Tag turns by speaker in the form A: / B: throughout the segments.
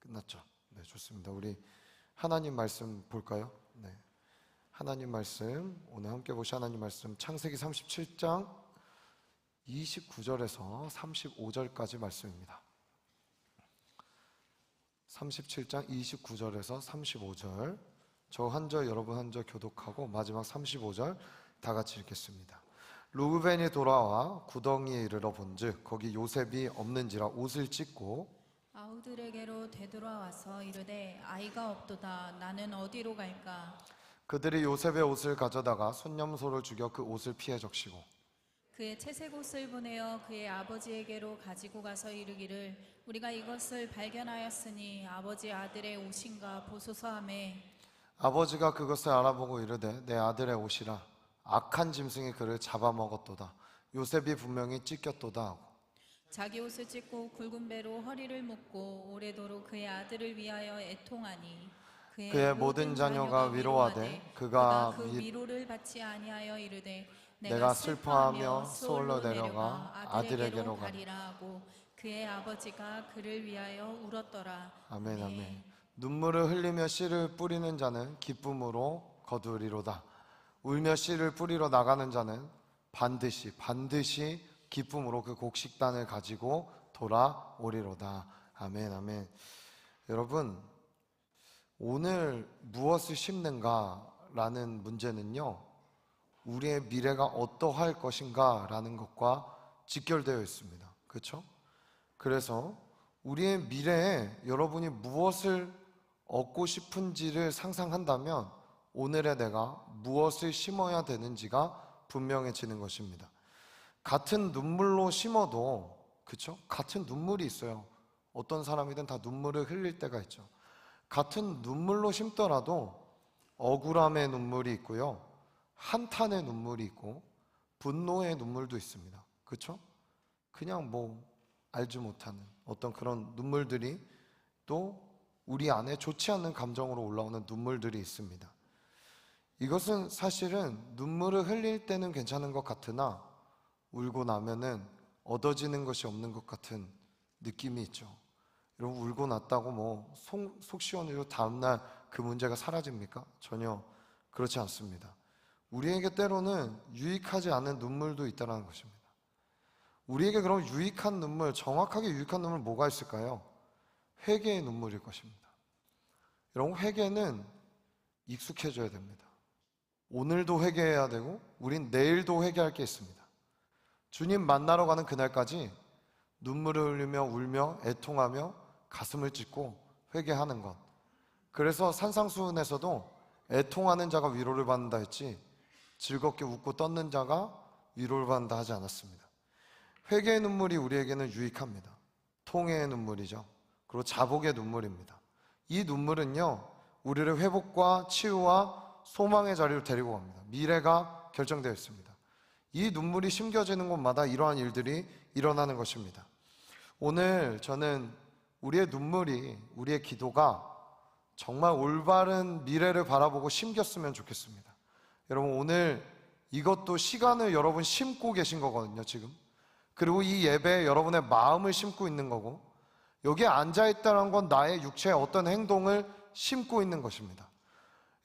A: 끝났죠? 네, 좋습니다. 우리 하나님 말씀 볼까요? 네, 하나님 말씀, 오늘 함께 보실 하나님 말씀 창세기 37장 29절에서 35절까지 말씀입니다. 37장 29절에서 35절, 저 한 절 여러분 한 절 교독하고 마지막 35절 다 같이 읽겠습니다. 르우벤이 돌아와 구덩이에 이르러 본즉 거기 요셉이 없는지라 옷을 찢고
B: 아우들에게로 되돌아와서 이르되 아이가 없도다. 나는 어디로 갈까?
A: 그들이 요셉의 옷을 가져다가 손념소를 죽여 그 옷을 피해 적시고
B: 그의 채색 옷을 보내어 그의 아버지에게로 가지고 가서 이르기를 우리가 이것을 발견하였으니 아버지 아들의 옷인가 보소서 하매
A: 아버지가 그것을 알아보고 이르되 내 아들의 옷이라 악한 짐승이 그를 잡아먹었도다. 요셉이 분명히 찢겼도다 하고
B: 자기 옷을 찢고 굵은 배로 허리를 묶고 오래도록 그의 아들을 위하여 애통하니
A: 그의 모든 자녀가 위로하되 그가
B: 그 위로를 받지 아니하여 이르되
A: 내가 슬퍼하며 서울로 내려가 아들에게로
B: 가리라 하고 그의 아버지가 그를 위하여 울었더라.
A: 아멘 아멘. 눈물을 흘리며 씨를 뿌리는 자는 기쁨으로 거두리로다. 울며 씨를 뿌리러 나가는 자는 반드시 기쁨으로 그 곡식단을 가지고 돌아오리로다. 아멘 아멘. 여러분, 오늘 무엇을 심는가라는 문제는요, 우리의 미래가 어떠할 것인가 라는 것과 직결되어 있습니다. 그렇죠? 그래서 우리의 미래에 여러분이 무엇을 얻고 싶은지를 상상한다면 오늘의 내가 무엇을 심어야 되는지가 분명해지는 것입니다. 같은 눈물로 심어도, 그렇죠? 같은 눈물이 있어요. 어떤 사람이든 다 눈물을 흘릴 때가 있죠. 같은 눈물로 심더라도 억울함의 눈물이 있고요, 한탄의 눈물이 있고 분노의 눈물도 있습니다. 그렇죠? 그냥 뭐 알지 못하는 어떤 그런 눈물들이 또 우리 안에 좋지 않는 감정으로 올라오는 눈물들이 있습니다. 이것은 사실은 눈물을 흘릴 때는 괜찮은 것 같으나 울고 나면은 얻어지는 것이 없는 것 같은 느낌이 있죠. 여러분, 울고 났다고 뭐 속 시원해도 다음날 그 문제가 사라집니까? 전혀 그렇지 않습니다. 우리에게 때로는 유익하지 않은 눈물도 있다는 것입니다. 우리에게 그럼 유익한 눈물, 정확하게 유익한 눈물 뭐가 있을까요? 회개의 눈물일 것입니다. 여러분, 회개는 익숙해져야 됩니다. 오늘도 회개해야 되고 우린 내일도 회개할 게 있습니다. 주님 만나러 가는 그날까지 눈물을 흘리며 울며 애통하며 가슴을 찢고 회개하는 것. 그래서 산상수훈에서도 애통하는 자가 위로를 받는다 했지 즐겁게 웃고 떠는 자가 위로를 받는다 하지 않았습니다. 회개의 눈물이 우리에게는 유익합니다. 통회의 눈물이죠. 그리고 자복의 눈물입니다. 이 눈물은요, 우리를 회복과 치유와 소망의 자리로 데리고 갑니다. 미래가 결정되어 있습니다. 이 눈물이 심겨지는 곳마다 이러한 일들이 일어나는 것입니다. 오늘 저는 우리의 눈물이, 우리의 기도가 정말 올바른 미래를 바라보고 심겼으면 좋겠습니다. 여러분, 오늘 이것도 시간을 여러분 심고 계신 거거든요, 지금. 그리고 이 예배에 여러분의 마음을 심고 있는 거고, 여기에 앉아있다는 건 나의 육체의 어떤 행동을 심고 있는 것입니다.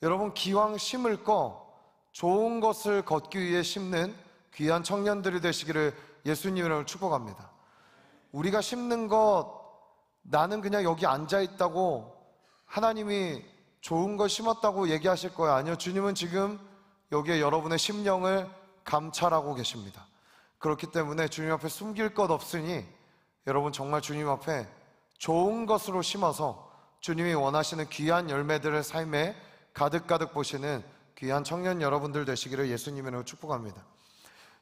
A: 여러분, 기왕 심을 거 좋은 것을 걷기 위해 심는 귀한 청년들이 되시기를 예수님으로 축복합니다. 우리가 심는 것, 나는 그냥 여기 앉아있다고 하나님이 좋은 걸 심었다고 얘기하실 거예요? 아니요, 주님은 지금 여기에 여러분의 심령을 감찰하고 계십니다. 그렇기 때문에 주님 앞에 숨길 것 없으니 여러분 정말 주님 앞에 좋은 것으로 심어서 주님이 원하시는 귀한 열매들을 삶에 가득가득 보시는 귀한 청년 여러분들 되시기를 예수님으로 축복합니다.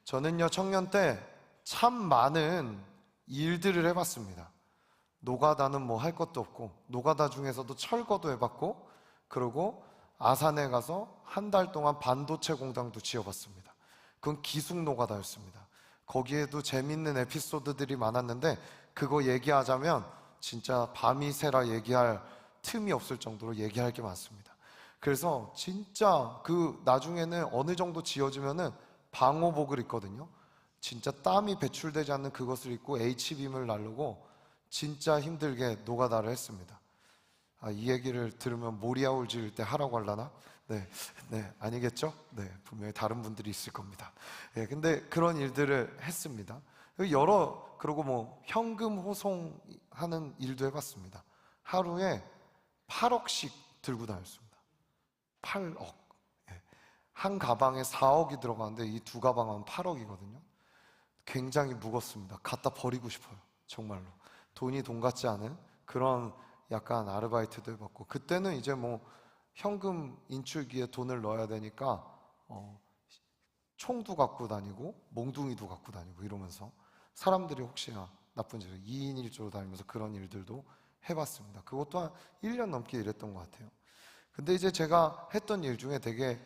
A: 저는요, 청년 때 참 많은 일들을 해봤습니다. 노가다는 뭐 할 것도 없고, 노가다 중에서도 철거도 해봤고, 그리고 아산에 가서 한 달 동안 반도체 공장도 지어봤습니다. 그건 기숙 노가다였습니다. 거기에도 재밌는 에피소드들이 많았는데 그거 얘기하자면 진짜 밤이 새라 얘기할 틈이 없을 정도로 얘기할 게 많습니다. 그래서 진짜 그 나중에는 어느 정도 지어지면은 방호복을 입거든요. 진짜 땀이 배출되지 않는 그것을 입고 H빔을 나르고 진짜 힘들게 노가다를 했습니다. 이 얘기를 들으면 모리아울 지을 때 하라고 하려나? 네, 네, 아니겠죠? 네, 분명히 다른 분들이 있을 겁니다. 예, 근데 그런 일들을 했습니다. 그리고 뭐 현금 호송하는 일도 해봤습니다. 하루에 8억씩 들고 다녔습니다. 8억. 예. 한 가방에 4억이 들어가는데 이 두 가방 하면 8억이거든요. 굉장히 무겁습니다. 갖다 버리고 싶어요. 정말로. 돈이 돈 같지 않은 그런 약간 아르바이트도 해봤고, 그때는 이제 뭐 현금 인출기에 돈을 넣어야 되니까 총도 갖고 다니고 몽둥이도 갖고 다니고 이러면서 사람들이 혹시나 나쁜 짓을 2인 1조로 다니면서 그런 일들도 해봤습니다. 그것도 한 1년 넘게 일했던 것 같아요. 근데 이제 제가 했던 일 중에 되게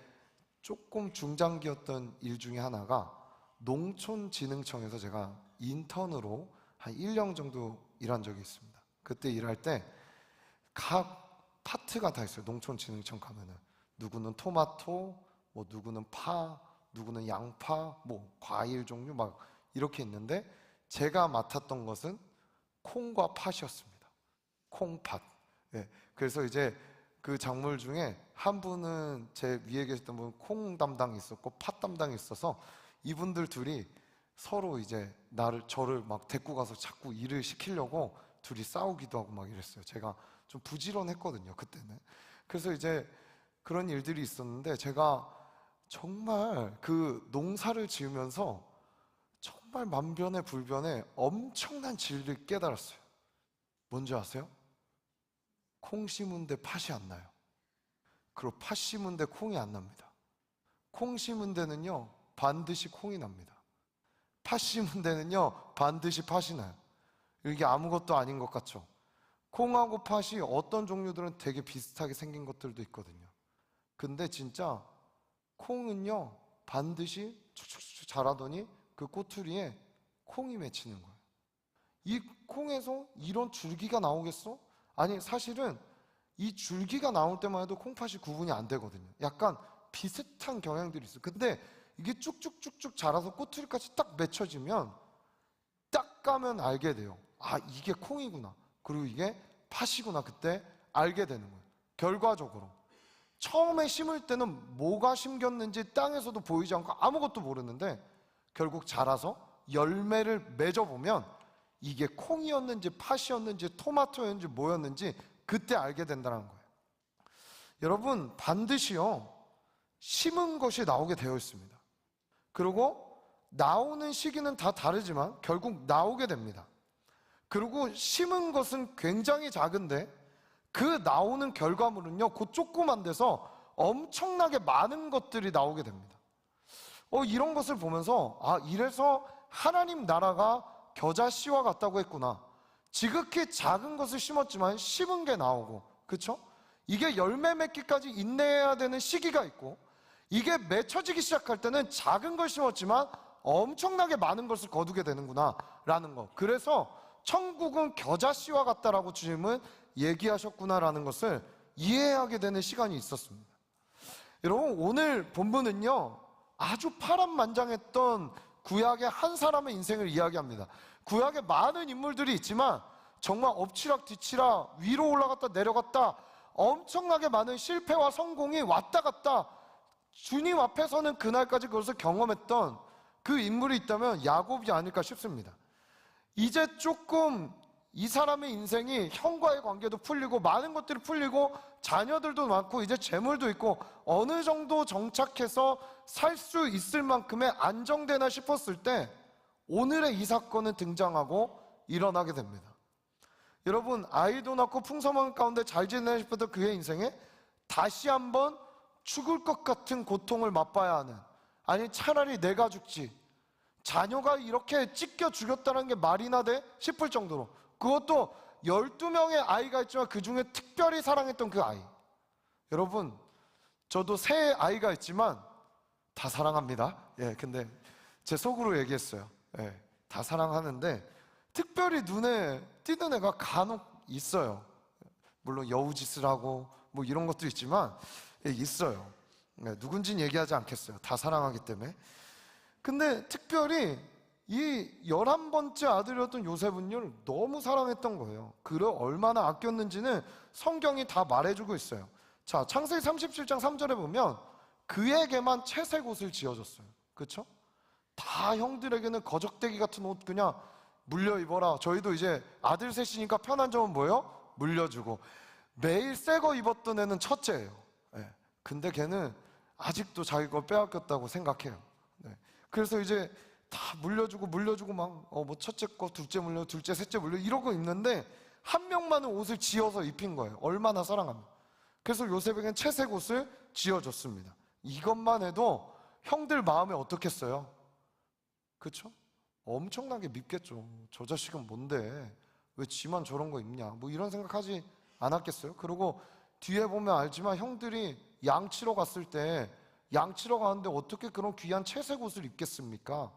A: 조금 중장기였던 일 중에 하나가 농촌진흥청에서 제가 인턴으로 한 1년 정도 일한 적이 있습니다. 그때 일할 때 각 파트가 다 있어요. 농촌진흥청 가면은 누구는 토마토, 뭐 누구는 파, 누구는 양파, 뭐 과일 종류 막 이렇게 있는데 제가 맡았던 것은 콩과 팥이었습니다. 콩팥. 예. 그래서 이제 그 작물 중에 한 분은 제 위에 계셨던 분은 콩 담당이 있었고 팥 담당이 있어서 이분들 둘이 서로 이제 저를 막 데리고 가서 자꾸 일을 시키려고 둘이 싸우기도 하고 막 이랬어요. 제가 좀 부지런했거든요, 그때는. 그래서 이제 그런 일들이 있었는데 제가 정말 그 농사를 지으면서 정말 만변의 불변의 엄청난 진리를 깨달았어요. 뭔지 아세요? 콩 심은 데 팥이 안 나요. 그리고 팥 심은 데 콩이 안 납니다. 콩 심은 데는요 반드시 콩이 납니다. 팥 심은 데는요 반드시 팥이 나요. 이게 아무것도 아닌 것 같죠? 콩하고 팥이 어떤 종류들은 되게 비슷하게 생긴 것들도 있거든요. 근데 진짜 콩은요 반드시 축축축 자라더니 그 꼬투리에 콩이 맺히는 거예요. 이 콩에서 이런 줄기가 나오겠어? 아니, 사실은 이 줄기가 나올 때만 해도 콩팥이 구분이 안 되거든요. 약간 비슷한 경향들이 있어요. 근데 이게 쭉쭉쭉쭉 자라서 꼬투리까지 딱 맺혀지면 딱 까면 알게 돼요. 이게 콩이구나. 그리고 이게 팥이구나. 그때 알게 되는 거예요. 결과적으로 처음에 심을 때는 뭐가 심겼는지 땅에서도 보이지 않고 아무것도 모르는데 결국 자라서 열매를 맺어보면 이게 콩이었는지 팥이었는지 토마토였는지 뭐였는지 그때 알게 된다는 거예요. 여러분, 반드시요 심은 것이 나오게 되어 있습니다. 그리고 나오는 시기는 다 다르지만 결국 나오게 됩니다. 그리고 심은 것은 굉장히 작은데 그 나오는 결과물은요 그 조그만 데서 엄청나게 많은 것들이 나오게 됩니다. 이런 것을 보면서 이래서 하나님 나라가 겨자씨와 같다고 했구나. 지극히 작은 것을 심었지만 심은 게 나오고, 그렇죠? 이게 열매 맺기까지 인내해야 되는 시기가 있고, 이게 맺혀지기 시작할 때는 작은 걸 심었지만 엄청나게 많은 것을 거두게 되는구나 라는 거. 그래서 천국은 겨자씨와 같다라고 주님은 얘기하셨구나라는 것을 이해하게 되는 시간이 있었습니다. 여러분, 오늘 본문은요 아주 파란만장했던 구약의 한 사람의 인생을 이야기합니다. 구약에 많은 인물들이 있지만 정말 엎치락 뒤치락 위로 올라갔다 내려갔다 엄청나게 많은 실패와 성공이 왔다 갔다 주님 앞에서는 그날까지 그것을 경험했던 그 인물이 있다면 야곱이 아닐까 싶습니다. 이제 조금 이 사람의 인생이 형과의 관계도 풀리고 많은 것들이 풀리고 자녀들도 많고 이제 재물도 있고 어느 정도 정착해서 살 수 있을 만큼의 안정되나 싶었을 때 오늘의 이 사건은 등장하고 일어나게 됩니다. 여러분, 아이도 낳고 풍성한 가운데 잘 지내나 싶었던 그의 인생에 다시 한번 죽을 것 같은 고통을 맛봐야 하는, 아니 차라리 내가 죽지, 자녀가 이렇게 찢겨 죽였다는 게 말이나 돼? 싶을 정도로, 그것도 12명의 아이가 있지만 그 중에 특별히 사랑했던 그 아이. 여러분, 저도 세 아이가 있지만 다 사랑합니다. 근데 제 속으로 얘기했어요. 다 사랑하는데 특별히 눈에 띄는 애가 간혹 있어요. 물론 여우짓을 하고 뭐 이런 것도 있지만 있어요. 누군지는 얘기하지 않겠어요. 다 사랑하기 때문에. 근데 특별히 이 11번째 아들이었던 요셉은요 너무 사랑했던 거예요. 그를 얼마나 아꼈는지는 성경이 다 말해주고 있어요. 자, 창세기 37장 3절에 보면 그에게만 채색 옷을 지어줬어요. 그렇죠? 다 형들에게는 거적대기 같은 옷 그냥 물려 입어라. 저희도 이제 아들 셋이니까 편한 점은 뭐예요? 물려주고. 매일 새 거 입었던 애는 첫째예요. 예. 근데 걔는 아직도 자기 걸 빼앗겼다고 생각해요. 네. 그래서 이제 다 물려주고 막 뭐 첫째 거 둘째 물려 둘째 셋째 물려 이러고 입는데 한 명만은 옷을 지어서 입힌 거예요. 얼마나 사랑하면. 그래서 요셉에겐 채색 옷을 지어줬습니다. 이것만 해도 형들 마음에 어떻겠어요? 그렇죠? 엄청나게 밉겠죠. 저 자식은 뭔데 왜 지만 저런 거 입냐 뭐 이런 생각하지 않았겠어요? 그리고 뒤에 보면 알지만 형들이 양 치러 갔을 때 양 치러 가는데 어떻게 그런 귀한 채색 옷을 입겠습니까?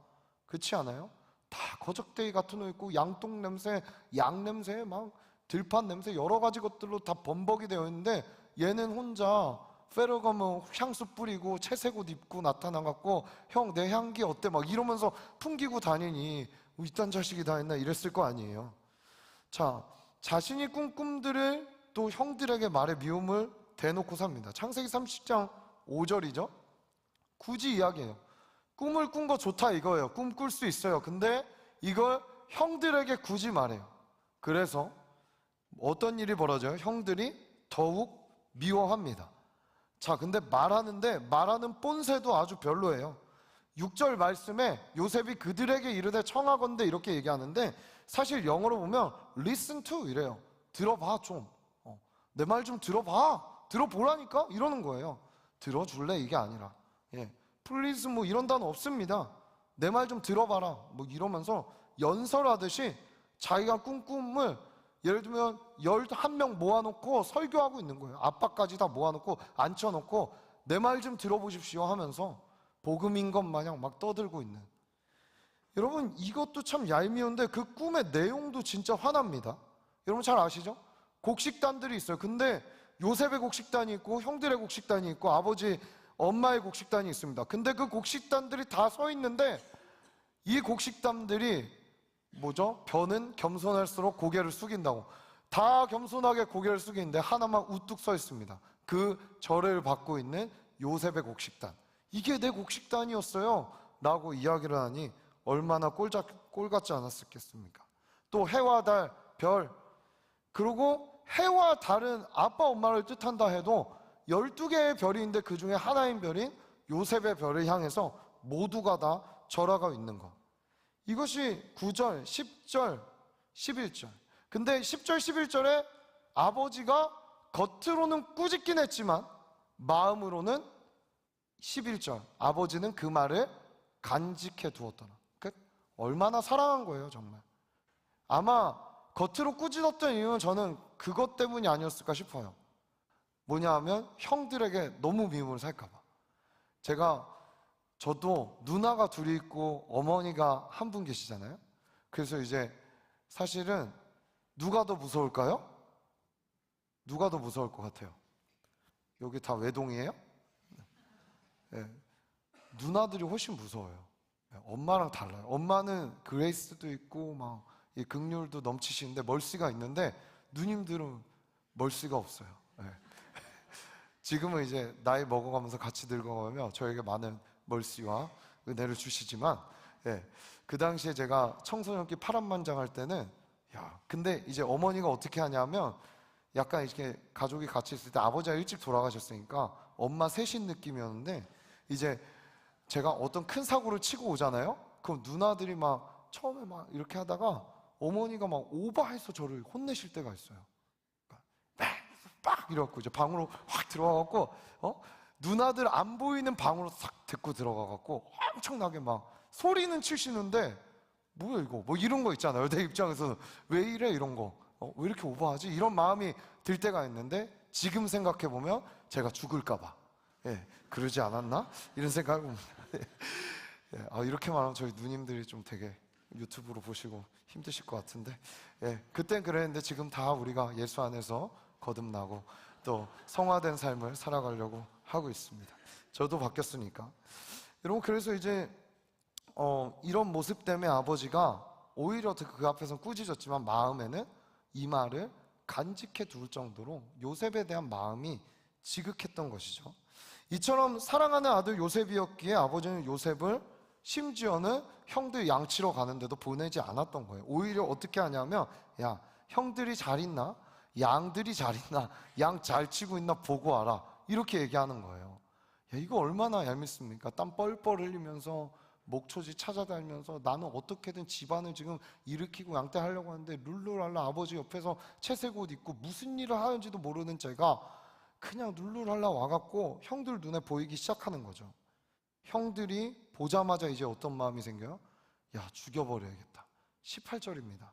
A: 그렇지 않아요? 다 거적대기 같은 옷 입고 양똥 냄새, 양 냄새, 막 들판 냄새 여러 가지 것들로 다 범벅이 되어 있는데 얘는 혼자 페르가모 향수 뿌리고 채색 옷 입고 나타나갖고 형 내 향기 어때? 막 이러면서 풍기고 다니니 이딴 자식이 다 했나 이랬을 거 아니에요. 자, 자신이 꾼 꿈들을 또 형들에게 말해 미움을 대놓고 삽니다. 창세기 30장 5절이죠. 굳이 이야기해요. 꿈을 꾼 거 좋다 이거예요. 꿈 꿀 수 있어요. 근데 이걸 형들에게 굳이 말해요. 그래서 어떤 일이 벌어져요? 형들이 더욱 미워합니다. 자, 근데 말하는 본새도 아주 별로예요. 6절 말씀에 요셉이 그들에게 이르되 청하건대 이렇게 얘기하는데 사실 영어로 보면 listen to 이래요. 들어봐 좀. 내 말 좀 들어보라니까 이러는 거예요. 들어줄래 이게 아니라 please 뭐 이런 단어 없습니다. 내 말 좀 들어봐라 뭐 이러면서 연설하듯이 자기가 꾼 꿈을 예를 들면 11명 모아놓고 설교하고 있는 거예요. 아빠까지 다 모아놓고 앉혀놓고 내 말 좀 들어보십시오 하면서 복음인 것 마냥 막 떠들고 있는. 여러분 이것도 참 얄미운데 그 꿈의 내용도 진짜 화납니다. 여러분 잘 아시죠? 곡식단들이 있어요. 근데 요셉의 곡식단이 있고 형들의 곡식단이 있고 아버지 엄마의 곡식단이 있습니다. 근데 그 곡식단들이 다 서 있는데 이 곡식단들이 뭐죠? 변은 겸손할수록 고개를 숙인다고. 다 겸손하게 고개를 숙이는데 하나만 우뚝 서 있습니다. 그 절을 받고 있는 요셉의 곡식단. 이게 내 곡식단이었어요 라고 이야기를 하니 얼마나 꼴 같지 않았겠습니까? 또 해와 달, 별. 그리고 해와 달은 아빠 엄마를 뜻한다 해도 12개의 별이 있는데 그 중에 하나인 별인 요셉의 별을 향해서 모두가 다 절하고 있는 것. 이것이 9절, 10절, 11절. 근데 10절, 11절에 아버지가 겉으로는 꾸짖긴 했지만 마음으로는 11절. 아버지는 그 말을 간직해 두었더라. 얼마나 사랑한 거예요, 정말. 아마 겉으로 꾸짖었던 이유는 저는 그것 때문이 아니었을까 싶어요. 뭐냐 하면 형들에게 너무 미움을 살까 봐. 저도 누나가 둘이 있고 어머니가 한 분 계시잖아요. 그래서 이제 사실은 누가 더 무서울까요? 누가 더 무서울 것 같아요? 여기 다 외동이에요? 네. 누나들이 훨씬 무서워요. 네. 엄마랑 달라요. 엄마는 그레이스도 있고 막 이 긍휼도 넘치시는데 멀씨가 있는데 누님들은 멀씨가 없어요. 네. 지금은 이제 나이 먹어가면서 같이 늙어가며 저에게 많은 멀씨와 은혜를 주시지만 그 당시에 제가 청소년기 파란만장할 때는 근데 이제 어머니가 어떻게 하냐면 약간 이렇게 가족이 같이 있을 때 아버지가 일찍 돌아가셨으니까 엄마 셋인 느낌이었는데 이제 제가 어떤 큰 사고를 치고 오잖아요. 그럼 누나들이 막 처음에 막 이렇게 하다가 어머니가 막 오버해서 저를 혼내실 때가 있어요. 빡 이래갖고 이제 방으로 확 들어가갖고 누나들 안 보이는 방으로 싹 데리고 들어가갖고 엄청나게 막 소리는 치시는데 뭐야 이거 뭐 이런 거 있잖아요. 내 입장에서는 왜 이래 이런 거 왜 이렇게 오버하지 이런 마음이 들 때가 있는데 지금 생각해보면 제가 죽을까봐 그러지 않았나 이런 생각을 이렇게 말하면 저희 누님들이 좀 되게 유튜브로 보시고 힘드실 것 같은데 그땐 그랬는데 지금 다 우리가 예수 안에서 거듭나고 또 성화된 삶을 살아가려고 하고 있습니다. 저도 바뀌었으니까. 여러분 그래서 이제 이런 모습 때문에 아버지가 오히려 그 앞에서 꾸짖었지만 마음에는 이 말을 간직해 둘 정도로 요셉에 대한 마음이 지극했던 것이죠. 이처럼 사랑하는 아들 요셉이었기에 아버지는 요셉을 심지어는 형들 양치러 가는데도 보내지 않았던 거예요. 오히려 어떻게 하냐면, 야, 형들이 잘 있나? 양들이 잘 있나? 양 잘 치고 있나 보고 와라. 이렇게 얘기하는 거예요. 야, 이거 얼마나 얄밉습니까? 땀 뻘뻘 흘리면서 목초지 찾아다니면서 나는 어떻게든 집안을 지금 일으키고 양떼하려고 하는데 룰루랄라 아버지 옆에서 채색 옷 입고 무슨 일을 하는지도 모르는 제가 그냥 룰루랄라 와갖고 형들 눈에 보이기 시작하는 거죠. 형들이 보자마자 이제 어떤 마음이 생겨요? 야, 죽여버려야겠다. 18절입니다.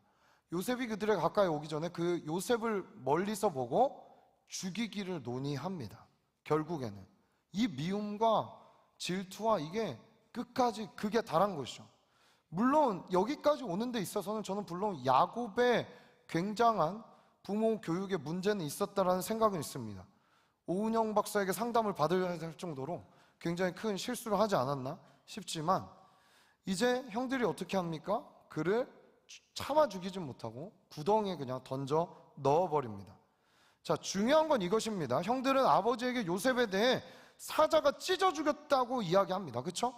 A: 요셉이 그들에 가까이 오기 전에 그 요셉을 멀리서 보고 죽이기를 논의합니다. 결국에는 이 미움과 질투와 이게 끝까지 극에 달한 것이죠. 물론 여기까지 오는 데 있어서는 저는 물론 야곱의 굉장한 부모 교육에 문제는 있었다라는 생각은 있습니다. 오은영 박사에게 상담을 받을 정도로 굉장히 큰 실수를 하지 않았나 싶지만 이제 형들이 어떻게 합니까? 그를 참아 죽이지 못하고 구덩이에 그냥 던져 넣어버립니다. 자, 중요한 건 이것입니다. 형들은 아버지에게 요셉에 대해 사자가 찢어 죽였다고 이야기합니다. 그렇죠?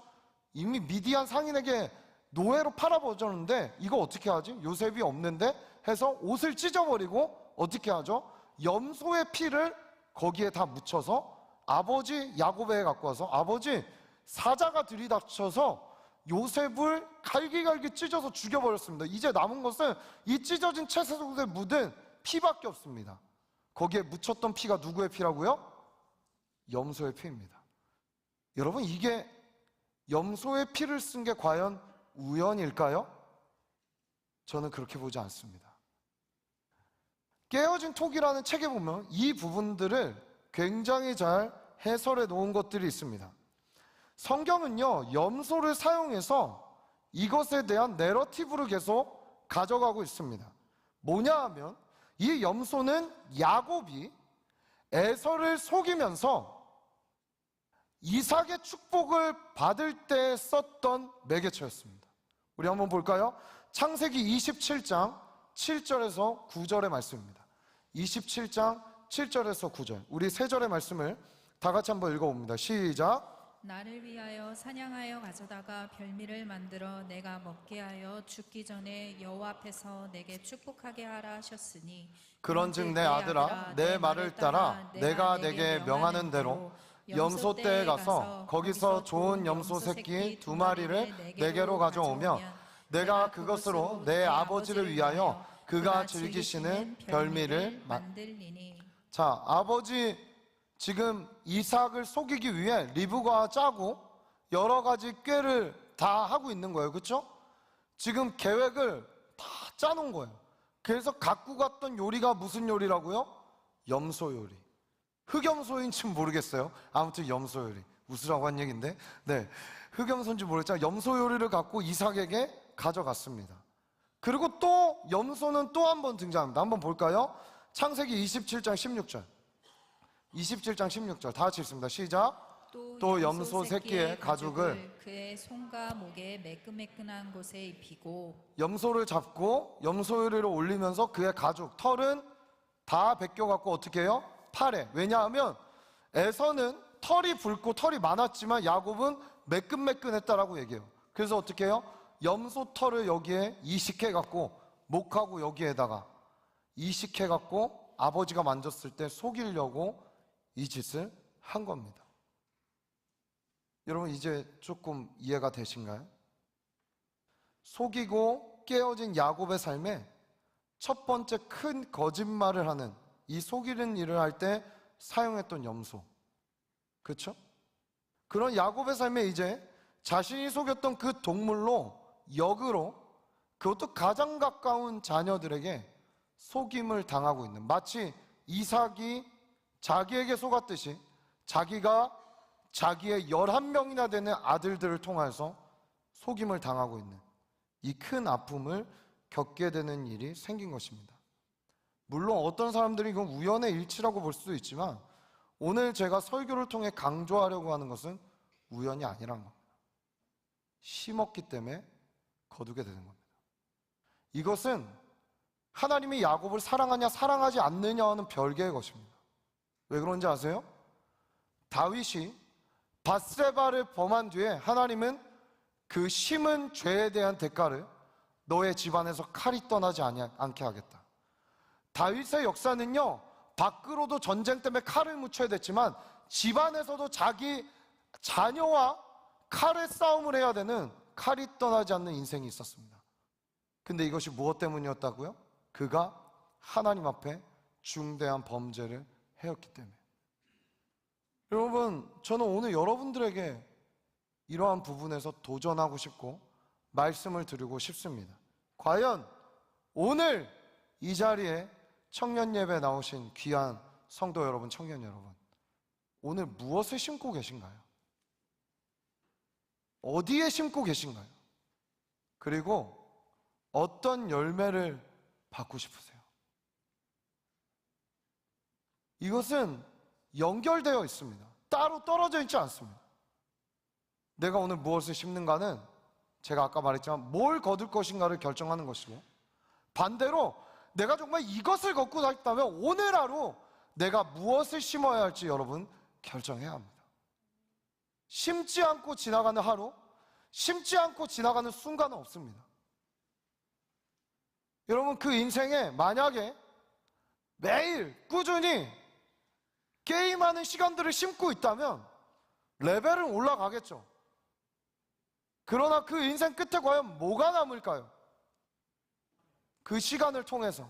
A: 이미 미디안 상인에게 노예로 팔아버렸는데 이거 어떻게 하지? 요셉이 없는데 해서 옷을 찢어버리고 어떻게 하죠? 염소의 피를 거기에 다 묻혀서 아버지 야곱에게 갖고 와서 아버지 사자가 들이닥쳐서 요셉을 갈기갈기 찢어서 죽여버렸습니다. 이제 남은 것은 이 찢어진 채색옷에 묻은 피밖에 없습니다. 거기에 묻혔던 피가 누구의 피라고요? 염소의 피입니다. 여러분, 이게 염소의 피를 쓴 게 과연 우연일까요? 저는 그렇게 보지 않습니다. 깨어진 톡이라는 책에 보면 이 부분들을 굉장히 잘 해설해 놓은 것들이 있습니다. 성경은요, 염소를 사용해서 이것에 대한 내러티브를 계속 가져가고 있습니다. 뭐냐 하면 이 염소는 야곱이 에서를 속이면서 이삭의 축복을 받을 때 썼던 매개체였습니다. 우리 한번 볼까요? 창세기 27장 7절에서 9절의 말씀입니다. 27장 7절에서 9절, 우리 세 절의 말씀을 다 같이 한번 읽어봅니다. 시작.
B: 나를 위하여 사냥하여 가져다가 별미를 만들어 내가 먹게 하여 죽기 전에 여호와 앞에서 내게 축복하게 하라 하셨으니
A: 그런즉 내 아들아 내 말을 따라 내가 내게 명하는 대로 염소 떼에 가서 거기서 좋은 염소 새끼 2마리를 내게로 가져오면 내가 그것으로 내 아버지를 위하여 그가 즐기시는 별미를
B: 만들리니.
A: 자, 아버지 지금 이삭을 속이기 위해 리브가 짜고 여러 가지 꾀를 다 하고 있는 거예요. 그렇죠? 지금 계획을 다 짜놓은 거예요. 그래서 갖고 갔던 요리가 무슨 요리라고요? 염소 요리. 흑염소인지 모르겠어요. 아무튼 염소 요리. 웃으라고 한 얘기인데, 네, 흑염소인지 모르겠지만 염소 요리를 갖고 이삭에게 가져갔습니다. 그리고 또 염소는 또 한 번 등장합니다. 한번 볼까요? 창세기 27장 16절. 27장 16절 다 같이 읽습니다. 시작. 또 염소 새끼의 가죽을
B: 그의 손과 목에 매끈매끈한 곳에 입히고.
A: 염소를 잡고 염소 요리를 올리면서 그의 가죽, 털은 다 벗겨갖고 어떻게 해요? 팔에. 왜냐하면 에서는 털이 붉고 털이 많았지만 야곱은 매끈매끈했다라고 얘기해요. 그래서 어떻게 해요? 염소 털을 여기에 이식해갖고 목하고 여기에다가 이식해갖고 아버지가 만졌을 때 속이려고 이 짓을 한 겁니다. 여러분, 이제 조금 이해가 되신가요? 속이고 깨어진 야곱의 삶에 첫 번째 큰 거짓말을 하는, 이 속이는 일을 할 때 사용했던 염소, 그렇죠? 그런 야곱의 삶에 이제 자신이 속였던 그 동물로, 역으로, 그것도 가장 가까운 자녀들에게 속임을 당하고 있는, 마치 이삭이 자기에게 속았듯이 자기가 자기의 11명이나 되는 아들들을 통해서 속임을 당하고 있는 이 큰 아픔을 겪게 되는 일이 생긴 것입니다. 물론 어떤 사람들이 이건 우연의 일치라고 볼 수도 있지만 오늘 제가 설교를 통해 강조하려고 하는 것은 우연이 아니란 겁니다. 심었기 때문에 거두게 되는 겁니다. 이것은 하나님이 야곱을 사랑하냐 사랑하지 않느냐는 별개의 것입니다. 왜 그런지 아세요? 다윗이 밧세바를 범한 뒤에 하나님은 그 심은 죄에 대한 대가를 너의 집안에서 칼이 떠나지 않게 하겠다. 다윗의 역사는요, 밖으로도 전쟁 때문에 칼을 묻혀야 됐지만 집안에서도 자기 자녀와 칼의 싸움을 해야 되는, 칼이 떠나지 않는 인생이 있었습니다. 근데 이것이 무엇 때문이었다고요? 그가 하나님 앞에 중대한 범죄를 해왔기 때문에. 여러분, 저는 오늘 여러분들에게 이러한 부분에서 도전하고 싶고 말씀을 드리고 싶습니다. 과연 오늘 이 자리에 청년 예배 나오신 귀한 성도 여러분, 청년 여러분, 오늘 무엇을 심고 계신가요? 어디에 심고 계신가요? 그리고 어떤 열매를 받고 싶으세요? 이것은 연결되어 있습니다. 따로 떨어져 있지 않습니다. 내가 오늘 무엇을 심는가는 제가 아까 말했지만 뭘 거둘 것인가를 결정하는 것이고, 반대로 내가 정말 이것을 걷고 살겠다면 오늘 하루 내가 무엇을 심어야 할지 여러분 결정해야 합니다. 심지 않고 지나가는 하루, 심지 않고 지나가는 순간은 없습니다. 여러분, 그 인생에 만약에 매일 꾸준히 게임하는 시간들을 심고 있다면 레벨은 올라가겠죠. 그러나 그 인생 끝에 과연 뭐가 남을까요? 그 시간을 통해서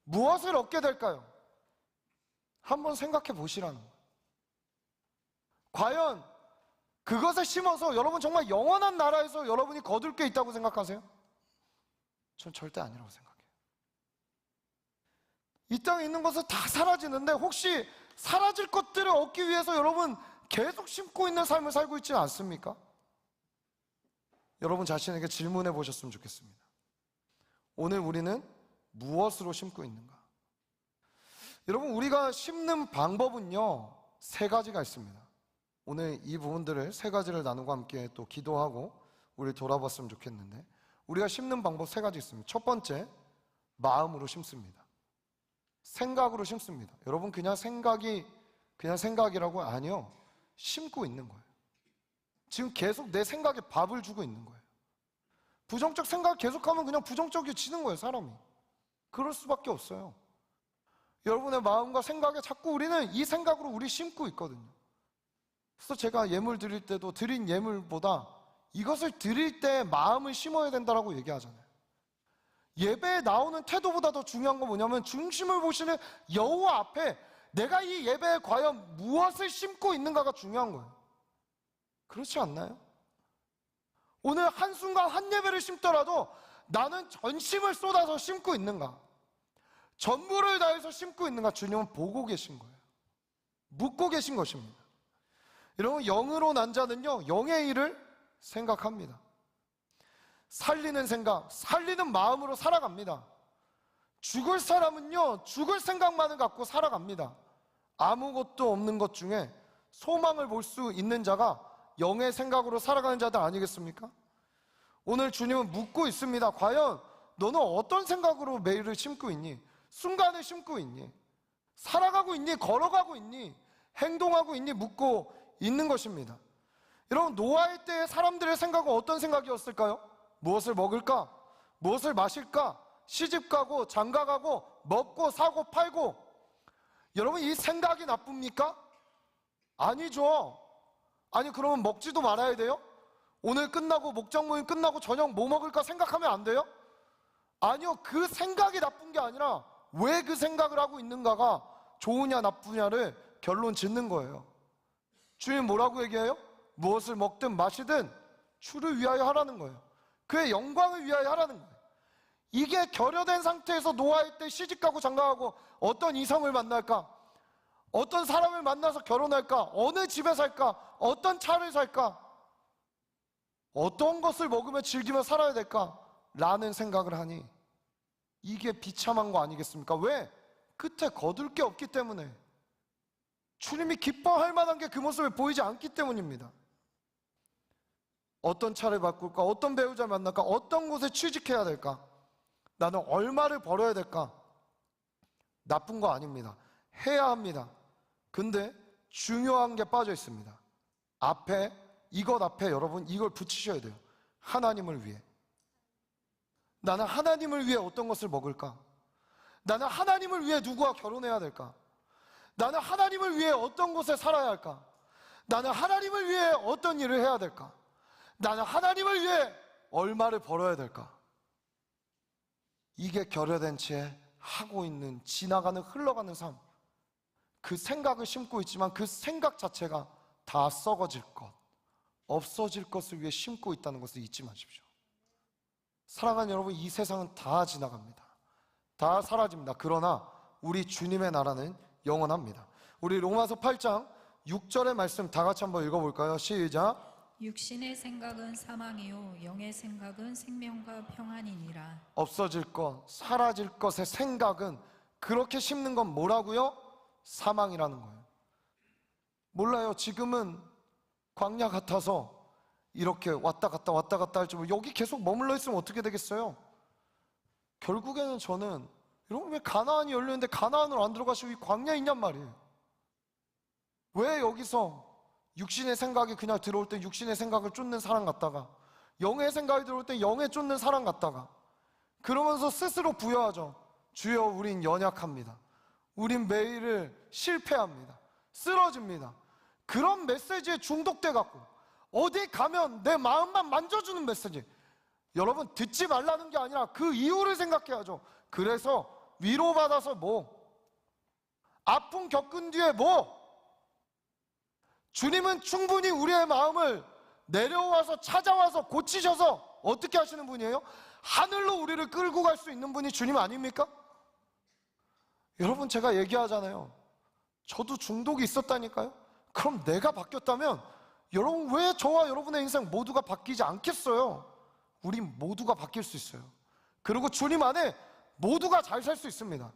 A: 무엇을 얻게 될까요? 한번 생각해 보시라는 거예요. 과연 그것을 심어서 여러분 정말 영원한 나라에서 여러분이 거둘 게 있다고 생각하세요? 전 절대 아니라고 생각해요. 이 땅에 있는 것은 다 사라지는데 혹시 사라질 것들을 얻기 위해서 여러분 계속 심고 있는 삶을 살고 있지는 않습니까? 여러분 자신에게 질문해 보셨으면 좋겠습니다. 오늘 우리는 무엇으로 심고 있는가? 여러분, 우리가 심는 방법은요, 세 가지가 있습니다. 오늘 이 부분들을 세 가지를 나누고 함께 또 기도하고 우리 돌아봤으면 좋겠는데, 우리가 심는 방법 세 가지 있습니다. 첫 번째, 마음으로 심습니다. 생각으로 심습니다. 여러분, 그냥 생각이라고? 아니요, 심고 있는 거예요. 지금 계속 내 생각에 밥을 주고 있는 거예요. 부정적 생각 계속하면 그냥 부정적이지는 거예요, 사람이. 그럴 수밖에 없어요. 여러분의 마음과 생각에 자꾸 우리는 이 생각으로 우리 심고 있거든요. 그래서 제가 예물 드릴 때도 드린 예물보다 이것을 드릴 때 마음을 심어야 된다고 얘기하잖아요. 예배에 나오는 태도보다 더 중요한 건 뭐냐면 중심을 보시는 여호와 앞에 내가 이 예배에 과연 무엇을 심고 있는가가 중요한 거예요. 그렇지 않나요? 오늘 한순간 한 예배를 심더라도 나는 전심을 쏟아서 심고 있는가, 전부를 다해서 심고 있는가, 주님은 보고 계신 거예요. 묻고 계신 것입니다. 여러분, 영으로 난 자는요, 영의 일을 생각합니다. 살리는 생각, 살리는 마음으로 살아갑니다. 죽을 사람은요, 죽을 생각만을 갖고 살아갑니다. 아무것도 없는 것 중에 소망을 볼 수 있는 자가 영의 생각으로 살아가는 자들 아니겠습니까? 오늘 주님은 묻고 있습니다. 과연 너는 어떤 생각으로 매일을 심고 있니? 순간을 심고 있니? 살아가고 있니? 걸어가고 있니? 행동하고 있니? 묻고 있는 것입니다. 여러분, 노아의 때의 사람들의 생각은 어떤 생각이었을까요? 무엇을 먹을까? 무엇을 마실까? 시집가고 장가가고 먹고 사고 팔고. 여러분, 이 생각이 나쁩니까? 아니죠. 아니, 그러면 먹지도 말아야 돼요? 오늘 끝나고 목장 모임 끝나고 저녁 뭐 먹을까 생각하면 안 돼요? 아니요, 그 생각이 나쁜 게 아니라 왜 그 생각을 하고 있는가가 좋으냐 나쁘냐를 결론 짓는 거예요. 주님 뭐라고 얘기해요? 무엇을 먹든 마시든 주를 위하여 하라는 거예요. 그의 영광을 위하여 하라는 거예요. 이게 결여된 상태에서 노아의 때 시집가고 장가가고 어떤 이성을 만날까? 어떤 사람을 만나서 결혼할까? 어느 집에 살까? 어떤 차를 살까? 어떤 것을 먹으며 즐기며 살아야 될까? 라는 생각을 하니 이게 비참한 거 아니겠습니까? 왜? 끝에 거둘 게 없기 때문에. 주님이 기뻐할 만한 게 그 모습을 보이지 않기 때문입니다. 어떤 차를 바꿀까? 어떤 배우자 만날까? 어떤 곳에 취직해야 될까? 나는 얼마를 벌어야 될까? 나쁜 거 아닙니다. 해야 합니다. 근데 중요한 게 빠져 있습니다. 이것 앞에 여러분 이걸 붙이셔야 돼요. 하나님을 위해. 나는 하나님을 위해 어떤 것을 먹을까? 나는 하나님을 위해 누구와 결혼해야 될까? 나는 하나님을 위해 어떤 곳에 살아야 할까? 나는 하나님을 위해 어떤 일을 해야 될까? 나는 하나님을 위해 얼마를 벌어야 될까? 이게 결여된 채 하고 있는, 지나가는, 흘러가는 삶. 그 생각을 심고 있지만 그 생각 자체가 다 썩어질 것, 없어질 것을 위해 심고 있다는 것을 잊지 마십시오. 사랑하는 여러분, 이 세상은 다 지나갑니다. 다 사라집니다. 그러나 우리 주님의 나라는 영원합니다. 우리 로마서 8장 6절의 말씀 다 같이 한번 읽어볼까요? 시작.
B: 육신의 생각은 사망이요 영의 생각은 생명과 평안이니라.
A: 없어질 것, 사라질 것의 생각은, 그렇게 심는 건 뭐라고요? 사망이라는 거예요. 몰라요. 지금은 광야 같아서 이렇게 왔다 갔다 할지, 여기 계속 머물러 있으면 어떻게 되겠어요? 결국에는 저는, 여러분 왜 가나안이 열렸는데 가나안으로 안 들어가시고 이 광야에 있냔 말이에요. 왜 여기서 육신의 생각이 그냥 들어올 때 육신의 생각을 쫓는 사람 같다가, 영의 생각이 들어올 때 영에 쫓는 사람 같다가, 그러면서 스스로 부여하죠. 주여, 우린 연약합니다. 우린 매일을 실패합니다. 쓰러집니다. 그런 메시지에 중독돼 갖고 어디 가면 내 마음만 만져주는 메시지. 여러분, 듣지 말라는 게 아니라 그 이유를 생각해야죠. 그래서 위로받아서 뭐? 아픔 겪은 뒤에 뭐? 주님은 충분히 우리의 마음을 내려와서 찾아와서 고치셔서 어떻게 하시는 분이에요? 하늘로 우리를 끌고 갈 수 있는 분이 주님 아닙니까? 여러분, 제가 얘기하잖아요. 저도 중독이 있었다니까요. 그럼 내가 바뀌었다면 여러분, 왜 저와 여러분의 인생 모두가 바뀌지 않겠어요? 우리 모두가 바뀔 수 있어요. 그리고 주님 안에 모두가 잘 살 수 있습니다.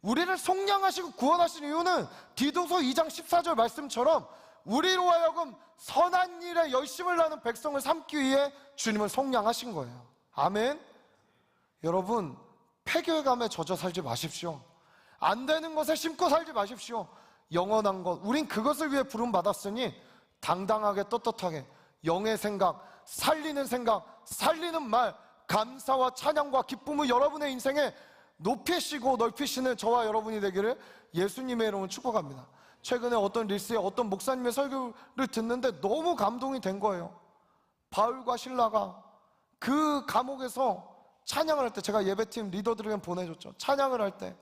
A: 우리를 속량하시고 구원하신 이유는 디도서 2장 14절 말씀처럼 우리로 하여금 선한 일에 열심을 하는 백성을 삼기 위해 주님을 속량하신 거예요. 아멘. 여러분, 폐교감에 젖어 살지 마십시오. 안 되는 것에 심고 살지 마십시오. 영원한 것, 우린 그것을 위해 부름 받았으니 당당하게 떳떳하게 영의 생각, 살리는 말, 감사와 찬양과 기쁨을 여러분의 인생에 높이시고 넓히시는 저와 여러분이 되기를 예수님의 이름으로 축복합니다. 최근에 어떤 릴스에 어떤 목사님의 설교를 듣는데 너무 감동이 된 거예요. 바울과 실라가 그 감옥에서 찬양을 할 때, 제가 예배팀 리더들에게 보내줬죠. 찬양을 할 때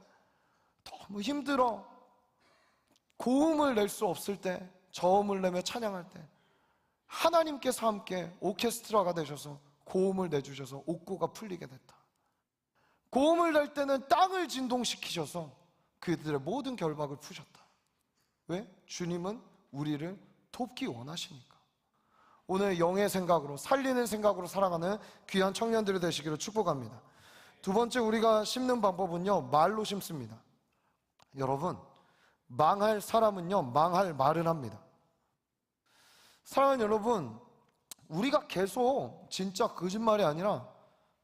A: 너무 힘들어, 고음을 낼 수 없을 때, 저음을 내며 찬양할 때 하나님께서 함께 오케스트라가 되셔서 고음을 내주셔서 옥고가 풀리게 됐다. 고음을 낼 때는 땅을 진동시키셔서 그들의 모든 결박을 푸셨다. 왜? 주님은 우리를 돕기 원하시니까. 오늘 영의 생각으로, 살리는 생각으로 살아가는 귀한 청년들이 되시기를 축복합니다. 두 번째, 우리가 심는 방법은요, 말로 심습니다. 여러분, 망할 사람은요, 망할 말을 합니다. 사랑하는 여러분, 우리가 계속 진짜 거짓말이 아니라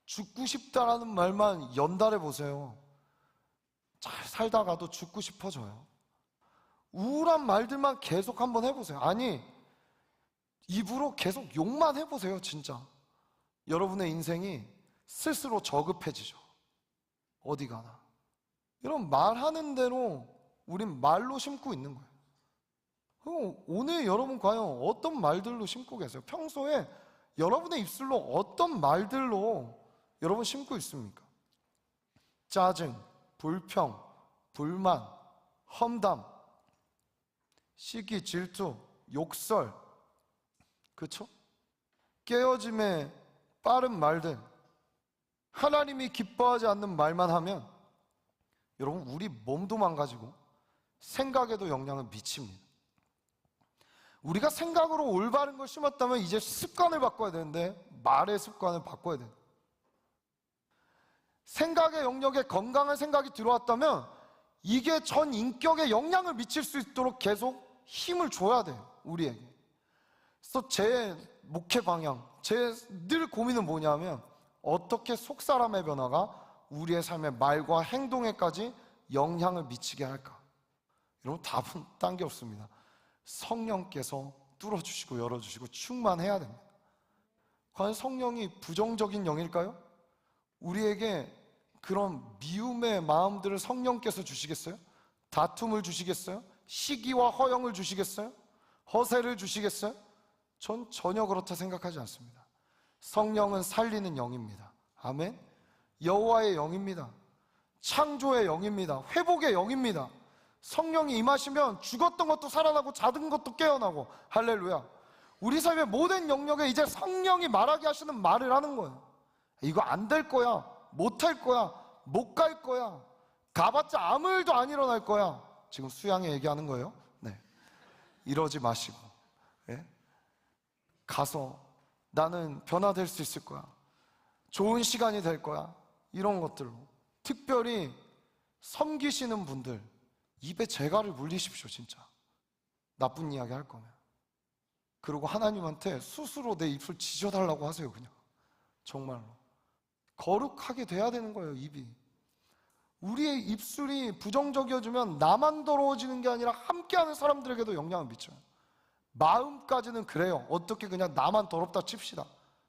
A: 죽고 싶다라는 말만 연달해 보세요. 잘 살다가도 죽고 싶어져요. 우울한 말들만 계속 한번 해보세요. 아니, 입으로 계속 욕만 해보세요. 진짜 여러분의 인생이 스스로 저급해지죠. 어디 가나. 여러분, 말하는 대로 우린 말로 심고 있는 거예요. 그럼 오늘 여러분 과연 어떤 말들로 심고 계세요? 평소에 여러분의 입술로 어떤 말들로 여러분 심고 있습니까? 짜증, 불평, 불만, 험담, 시기, 질투, 욕설, 그렇죠? 깨어짐의 빠른 말들, 하나님이 기뻐하지 않는 말만 하면 여러분, 우리 몸도 망가지고 생각에도 영향을 미칩니다. 우리가 생각으로 올바른 걸 심었다면 이제 습관을 바꿔야 되는데 말의 습관을 바꿔야 돼요. 생각의 영역에 건강한 생각이 들어왔다면 이게 전 인격에 영향을 미칠 수 있도록 계속 힘을 줘야 돼요, 우리에게. 그래서 제 목회 방향, 제 늘 고민은 뭐냐면 어떻게 속사람의 변화가 우리의 삶의 말과 행동에까지 영향을 미치게 할까? 여러분, 답은 딴 게 없습니다. 성령께서 뚫어주시고 열어주시고 충만해야 됩니다. 과연 성령이 부정적인 영일까요? 우리에게 그런 미움의 마음들을 성령께서 주시겠어요? 다툼을 주시겠어요? 시기와 허영을 주시겠어요? 허세를 주시겠어요? 전 전혀 그렇다 생각하지 않습니다. 성령은 살리는 영입니다. 아멘. 여호와의 영입니다. 창조의 영입니다. 회복의 영입니다. 성령이 임하시면 죽었던 것도 살아나고 작은 것도 깨어나고, 할렐루야. 우리 삶의 모든 영역에 이제 성령이 말하게 하시는 말을 하는 거예요. 이거 안 될 거야, 못 할 거야, 못 갈 거야, 가봤자 아무 일도 안 일어날 거야. 지금 수양에 얘기하는 거예요. 네, 이러지 마시고, 예? 가서 나는 변화될 수 있을 거야, 좋은 시간이 될 거야, 이런 것들로 특별히 섬기시는 분들 입에 재갈을 물리십시오. 진짜 나쁜 이야기 할 거면. 그리고 하나님한테 스스로 내 입술 지져달라고 하세요. 그냥 정말로 거룩하게 돼야 되는 거예요. 입이, 우리의 입술이 부정적이어지면 나만 더러워지는 게 아니라 함께하는 사람들에게도 영향을 미쳐요. 마음까지는 그래요. 어떻게 그냥 나만 더럽다 칩시다.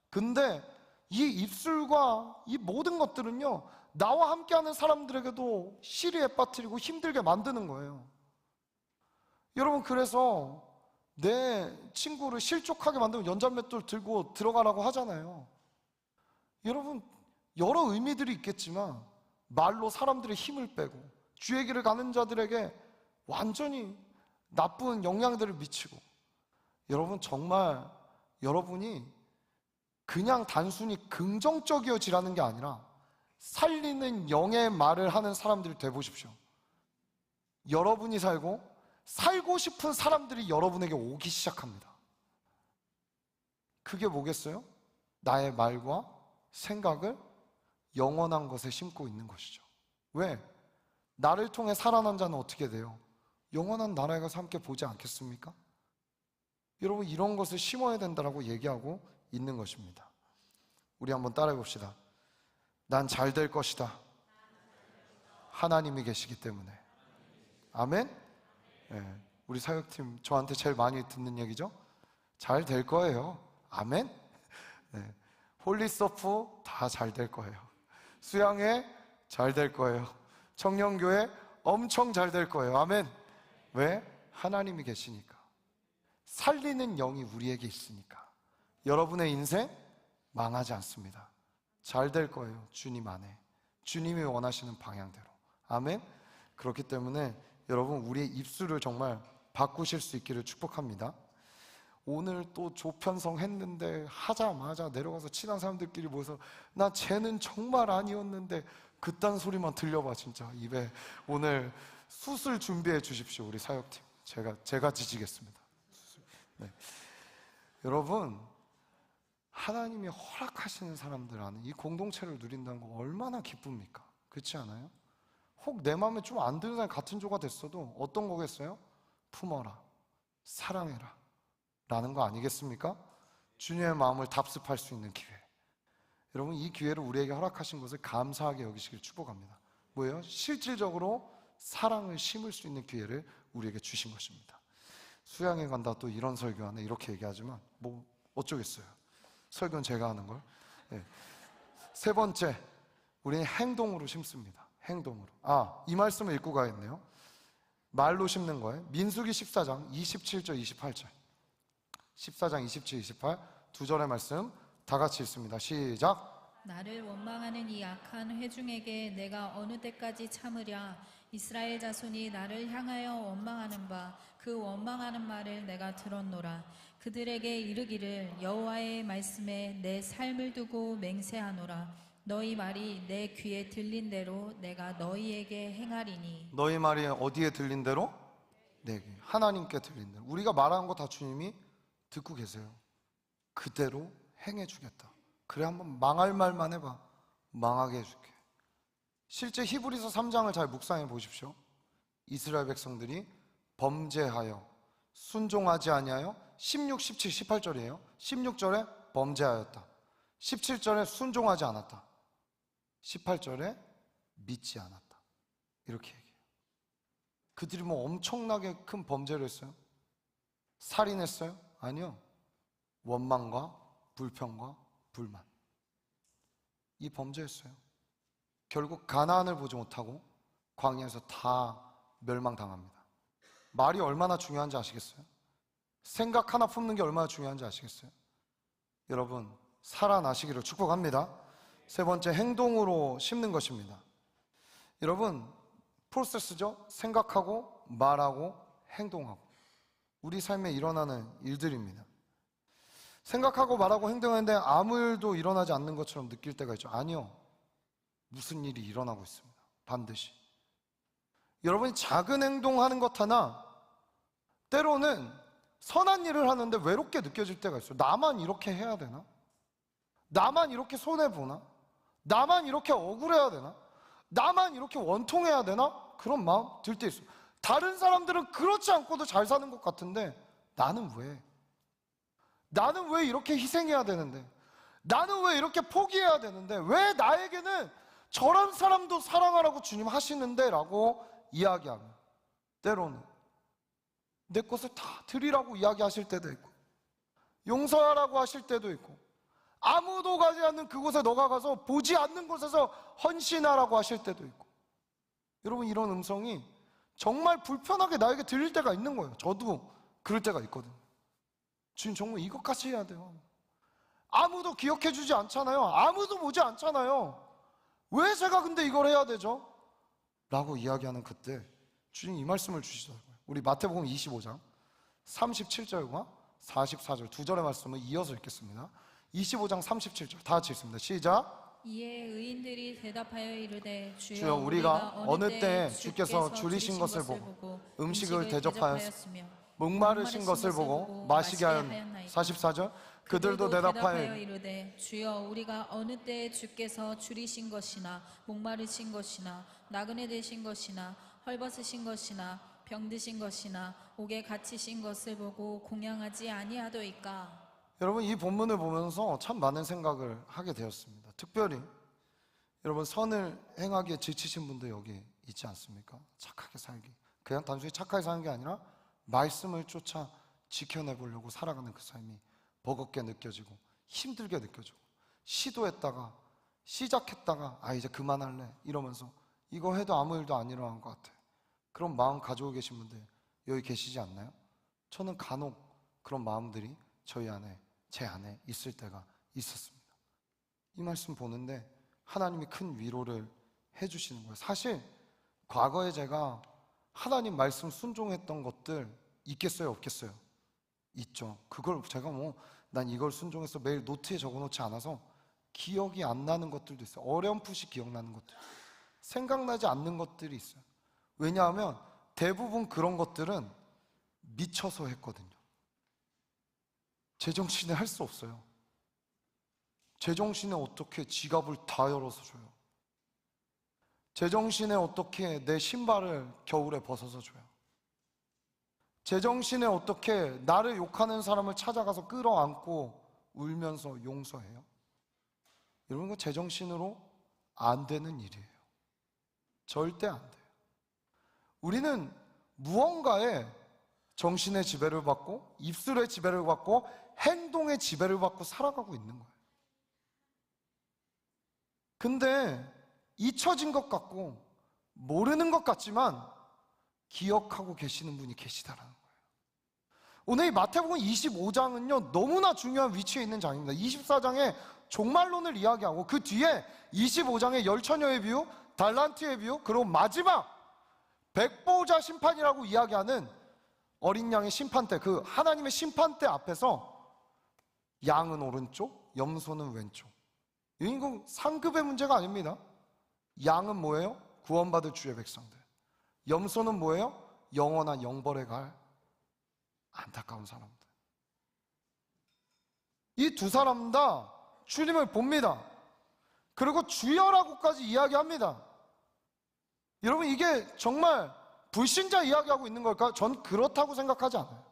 A: 근데 이 입술과 이 모든 것들은요, 나와 함께하는 사람들에게도 시리에 빠뜨리고 힘들게 만드는 거예요. 여러분, 그래서 내 친구를 실족하게 만들면 연잔맷돌 들고 들어가라고 하잖아요. 여러분, 여러 의미들이 있겠지만 말로 사람들의 힘을 빼고 주의 길을 가는 자들에게 완전히 나쁜 영향들을 미치고, 여러분 정말 여러분이 그냥 단순히 긍정적이어지라는 게 아니라 살리는 영의 말을 하는 사람들이 되보십시오. 여러분이 살고 싶은 사람들이 여러분에게 오기 시작합니다. 그게 뭐겠어요? 나의 말과 생각을 영원한 것에 심고 있는 것이죠. 왜? 나를 통해 살아난 자는 어떻게 돼요? 영원한 나라에 가서 함께 보지 않겠습니까? 여러분, 이런 것을 심어야 된다고 얘기하고 있는 것입니다. 우리 한번 따라해 봅시다. 난 잘 될 것이다. 하나님이 계시기 때문에. 아멘? 네, 우리 사역팀 저한테 제일 많이 듣는 얘기죠? 잘 될 거예요. 아멘? 네, 홀리서프 다 잘 될 거예요. 수양회 잘 될 거예요. 청년교회 엄청 잘 될 거예요. 아멘? 왜? 하나님이 계시니까. 살리는 영이 우리에게 있으니까. 여러분의 인생 망하지 않습니다. 잘 될 거예요. 주님 안에, 주님이 원하시는 방향대로. 아멘? 그렇기 때문에 여러분, 우리의 입술을 정말 바꾸실 수 있기를 축복합니다. 오늘 또 조편성 했는데 하자마자 내려가서 친한 사람들끼리 모여서 나 쟤는 정말 아니었는데, 그딴 소리만 들려봐. 진짜 입에 오늘 수술 준비해 주십시오. 우리 사역팀 제가 지지겠습니다. 네. 여러분, 하나님이 허락하시는 사람들 안에 이 공동체를 누린다는 거 얼마나 기쁩니까? 그렇지 않아요? 혹 내 마음에 좀 안 드는 사람이 같은 조가 됐어도 어떤 거겠어요? 품어라, 사랑해라 라는 거 아니겠습니까? 주님의 마음을 답습할 수 있는 기회. 여러분, 이 기회를 우리에게 허락하신 것을 감사하게 여기시길 축복합니다. 뭐예요? 실질적으로 사랑을 심을 수 있는 기회를 우리에게 주신 것입니다. 수양회 간다 또 이런 설교하네 이렇게 얘기하지만 뭐 어쩌겠어요. 설교는 제가 하는 걸. 네. 세 번째, 우리는 행동으로 심습니다. 행동으로. 이 말씀을 읽고 가겠네요. 말로 심는 거예요. 민수기 14장 27절 28절. 14장 27, 28 두 절의 말씀 다 같이 읽습니다. 시작.
B: 나를 원망하는 이 악한 회중에게 내가 어느 때까지 참으랴. 이스라엘 자손이 나를 향하여 원망하는 바 그 원망하는 말을 내가 들었노라. 그들에게 이르기를 여호와의 말씀에 내 삶을 두고 맹세하노라. 너희 말이 내 귀에 들린 대로 내가 너희에게 행하리니.
A: 너희 말이 어디에 들린 대로? 네, 하나님께 들린 대로. 우리가 말하는 거 다 주님이 듣고 계세요. 그대로 행해 주겠다. 그래, 한번 망할 말만 해봐. 망하게 해줄게. 실제 히브리서 3장을 잘 묵상해 보십시오. 이스라엘 백성들이 범죄하여 순종하지 아니하여 16, 17, 18절이에요. 16절에 범죄하였다. 17절에 순종하지 않았다. 18절에 믿지 않았다. 이렇게 얘기해요. 그들이 뭐 엄청나게 큰 범죄를 했어요? 살인했어요? 아니요. 원망과 불평과 불만, 이 범죄였어요. 결국 가나안을 보지 못하고 광야에서 다 멸망당합니다. 말이 얼마나 중요한지 아시겠어요? 생각 하나 품는 게 얼마나 중요한지 아시겠어요? 여러분, 살아나시기를 축복합니다. 세 번째, 행동으로 심는 것입니다. 여러분, 프로세스죠? 생각하고 말하고 행동하고, 우리 삶에 일어나는 일들입니다. 생각하고 말하고 행동하는데 아무 일도 일어나지 않는 것처럼 느낄 때가 있죠. 아니요, 무슨 일이 일어나고 있습니다. 반드시. 여러분이 작은 행동하는 것 하나, 때로는 선한 일을 하는데 외롭게 느껴질 때가 있어요. 나만 이렇게 해야 되나? 나만 이렇게 손해보나? 나만 이렇게 억울해야 되나? 나만 이렇게 원통해야 되나? 그런 마음 들 때 있어요. 다른 사람들은 그렇지 않고도 잘 사는 것 같은데 나는 왜? 나는 왜 이렇게 희생해야 되는데? 나는 왜 이렇게 포기해야 되는데? 왜 나에게는 저런 사람도 사랑하라고 주님 하시는데? 라고 이야기하고, 때로는 내 것을 다 드리라고 이야기하실 때도 있고, 용서하라고 하실 때도 있고, 아무도 가지 않는 그곳에 너가 가서 보지 않는 곳에서 헌신하라고 하실 때도 있고. 여러분, 이런 음성이 정말 불편하게 나에게 들릴 때가 있는 거예요. 저도 그럴 때가 있거든요. 주님, 정말 이것까지 해야 돼요. 아무도 기억해 주지 않잖아요. 아무도 보지 않잖아요. 왜 제가 근데 이걸 해야 되죠? 라고 이야기하는 그때 주님 이 말씀을 주시더라고요. 우리 마태복음 25장 37절과 44절 두 절의 말씀을 이어서 읽겠습니다. 25장 37절 다 같이 읽습니다. 시작.
B: 이에 의인들이 대답하여 이르되
A: 주여, 우리가 어느 때 주께서 줄이신 것을 보고 음식을 대접하였으며 목마르신 것을 보고 마시게 하였나이까. 44절. 그들도 대답하여
B: 이르되 주여, 우리가 어느 때 주께서 줄이신 것이나 목마르신 것이나 나그네 되신 것이나 헐벗으신 것이나 병드신 것이나 옥에 갇히신 것을 보고 공양하지 아니하도이까.
A: 여러분, 이 본문을 보면서 참 많은 생각을 하게 되었습니다. 특별히 여러분, 선을 행하기에 지치신 분들 여기 있지 않습니까? 착하게 살기, 그냥 단순히 착하게 사는 게 아니라 말씀을 쫓아 지켜내보려고 살아가는 그 삶이 버겁게 느껴지고 힘들게 느껴지고, 시도했다가 시작했다가 이제 그만할래 이러면서 이거 해도 아무 일도 안 일어난 것 같아, 그런 마음 가지고 계신 분들 여기 계시지 않나요? 저는 간혹 그런 마음들이 저희 안에, 제 안에 있을 때가 있었습니다. 이 말씀 보는데 하나님이 큰 위로를 해주시는 거예요. 사실 과거에 제가 하나님 말씀 순종했던 것들 있겠어요, 없겠어요? 있죠. 그걸 제가 난 이걸 순종해서 매일 노트에 적어놓지 않아서 기억이 안 나는 것들도 있어요. 어렴풋이 기억나는 것들, 생각나지 않는 것들이 있어요. 왜냐하면 대부분 그런 것들은 미쳐서 했거든요. 제정신에 할 수 없어요. 제정신에 어떻게 지갑을 다 열어서 줘요? 제정신에 어떻게 내 신발을 겨울에 벗어서 줘요? 제정신에 어떻게 나를 욕하는 사람을 찾아가서 끌어안고 울면서 용서해요? 이런 거 제정신으로 안 되는 일이에요. 절대 안 돼요. 우리는 무언가에 정신의 지배를 받고 입술의 지배를 받고 행동의 지배를 받고 살아가고 있는 거예요. 근데 잊혀진 것 같고 모르는 것 같지만 기억하고 계시는 분이 계시다라는 거예요. 오늘 이 마태복음 25장은요 너무나 중요한 위치에 있는 장입니다. 24장에 종말론을 이야기하고 그 뒤에 25장의 열처녀의 비유, 달란트의 비유, 그리고 마지막 백보자 심판이라고 이야기하는 어린 양의 심판대, 그 하나님의 심판대 앞에서 양은 오른쪽, 염소는 왼쪽. 이건 상급의 문제가 아닙니다. 양은 뭐예요? 구원받을 주의 백성들. 염소는 뭐예요? 영원한 영벌에 갈 안타까운 사람들. 이 두 사람 다 주님을 봅니다. 그리고 주여라고까지 이야기합니다. 여러분, 이게 정말 불신자 이야기하고 있는 걸까요? 전 그렇다고 생각하지 않아요.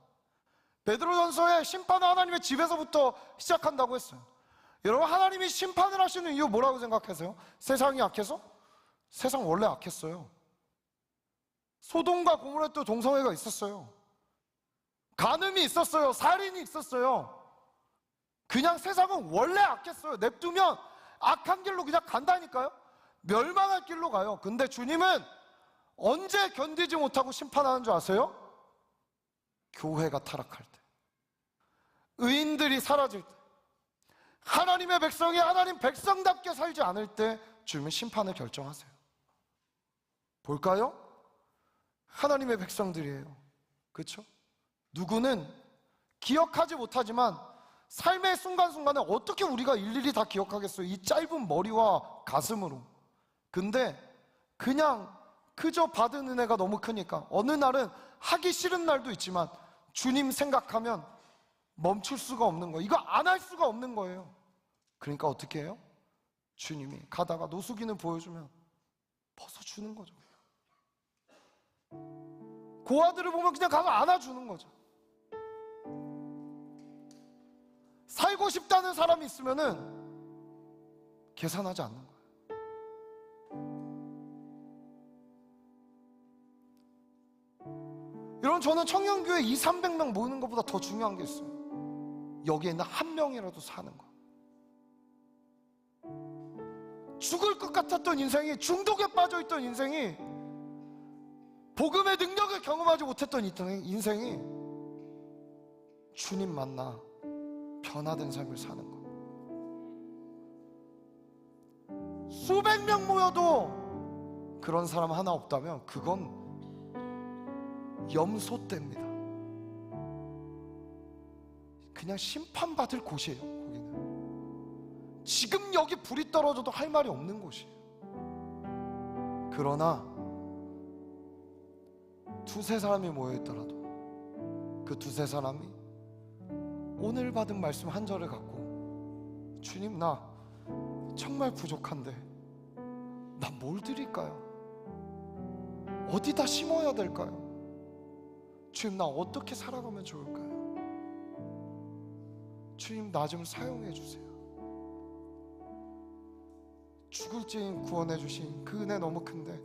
A: 베드로전서에 심판은 하나님의 집에서부터 시작한다고 했어요. 여러분, 하나님이 심판을 하시는 이유 뭐라고 생각하세요? 세상이 악해서? 세상 원래 악했어요. 소돔과 고모라에 또 동성애가 있었어요. 간음이 있었어요. 살인이 있었어요. 그냥 세상은 원래 악했어요. 냅두면 악한 길로 그냥 간다니까요. 멸망할 길로 가요. 근데 주님은 언제 견디지 못하고 심판하는 줄 아세요? 교회가 타락할 때, 의인들이 사라질 때, 하나님의 백성이 하나님 백성답게 살지 않을 때 주님은 심판을 결정하세요. 볼까요? 하나님의 백성들이에요. 그렇죠? 누구는 기억하지 못하지만 삶의 순간순간에 어떻게 우리가 일일이 다 기억하겠어요? 이 짧은 머리와 가슴으로. 근데 그냥 그저 받은 은혜가 너무 크니까 어느 날은 하기 싫은 날도 있지만 주님 생각하면 멈출 수가 없는 거예요. 이거 안 할 수가 없는 거예요. 그러니까 어떻게 해요? 주님이 가다가 노숙인을 보여주면 벗어주는 거죠. 고아들을 보면 그냥 가서 안아주는 거죠. 살고 싶다는 사람이 있으면은 계산하지 않는 거예요. 여러분, 저는 청년교회 200~300명 모이는 것보다 더 중요한 게 있어요. 여기에 있는 한 명이라도 사는 거. 죽을 것 같았던 인생이, 중독에 빠져있던 인생이, 복음의 능력을 경험하지 못했던 인생이 주님 만나 변화된 삶을 사는 거. 수백 명 모여도 그런 사람 하나 없다면 그건 염소떼입니다. 그냥 심판받을 곳이에요. 거기는 지금 여기 불이 떨어져도 할 말이 없는 곳이에요. 그러나 두세 사람이 모여있더라도 그 두세 사람이 오늘 받은 말씀 한 절을 갖고, 주님, 나 정말 부족한데 나 뭘 드릴까요? 어디다 심어야 될까요? 주님, 나 어떻게 살아가면 좋을까요? 주님, 나 좀 사용해 주세요. 죽을 죄인 구원해 주신 그 은혜 너무 큰데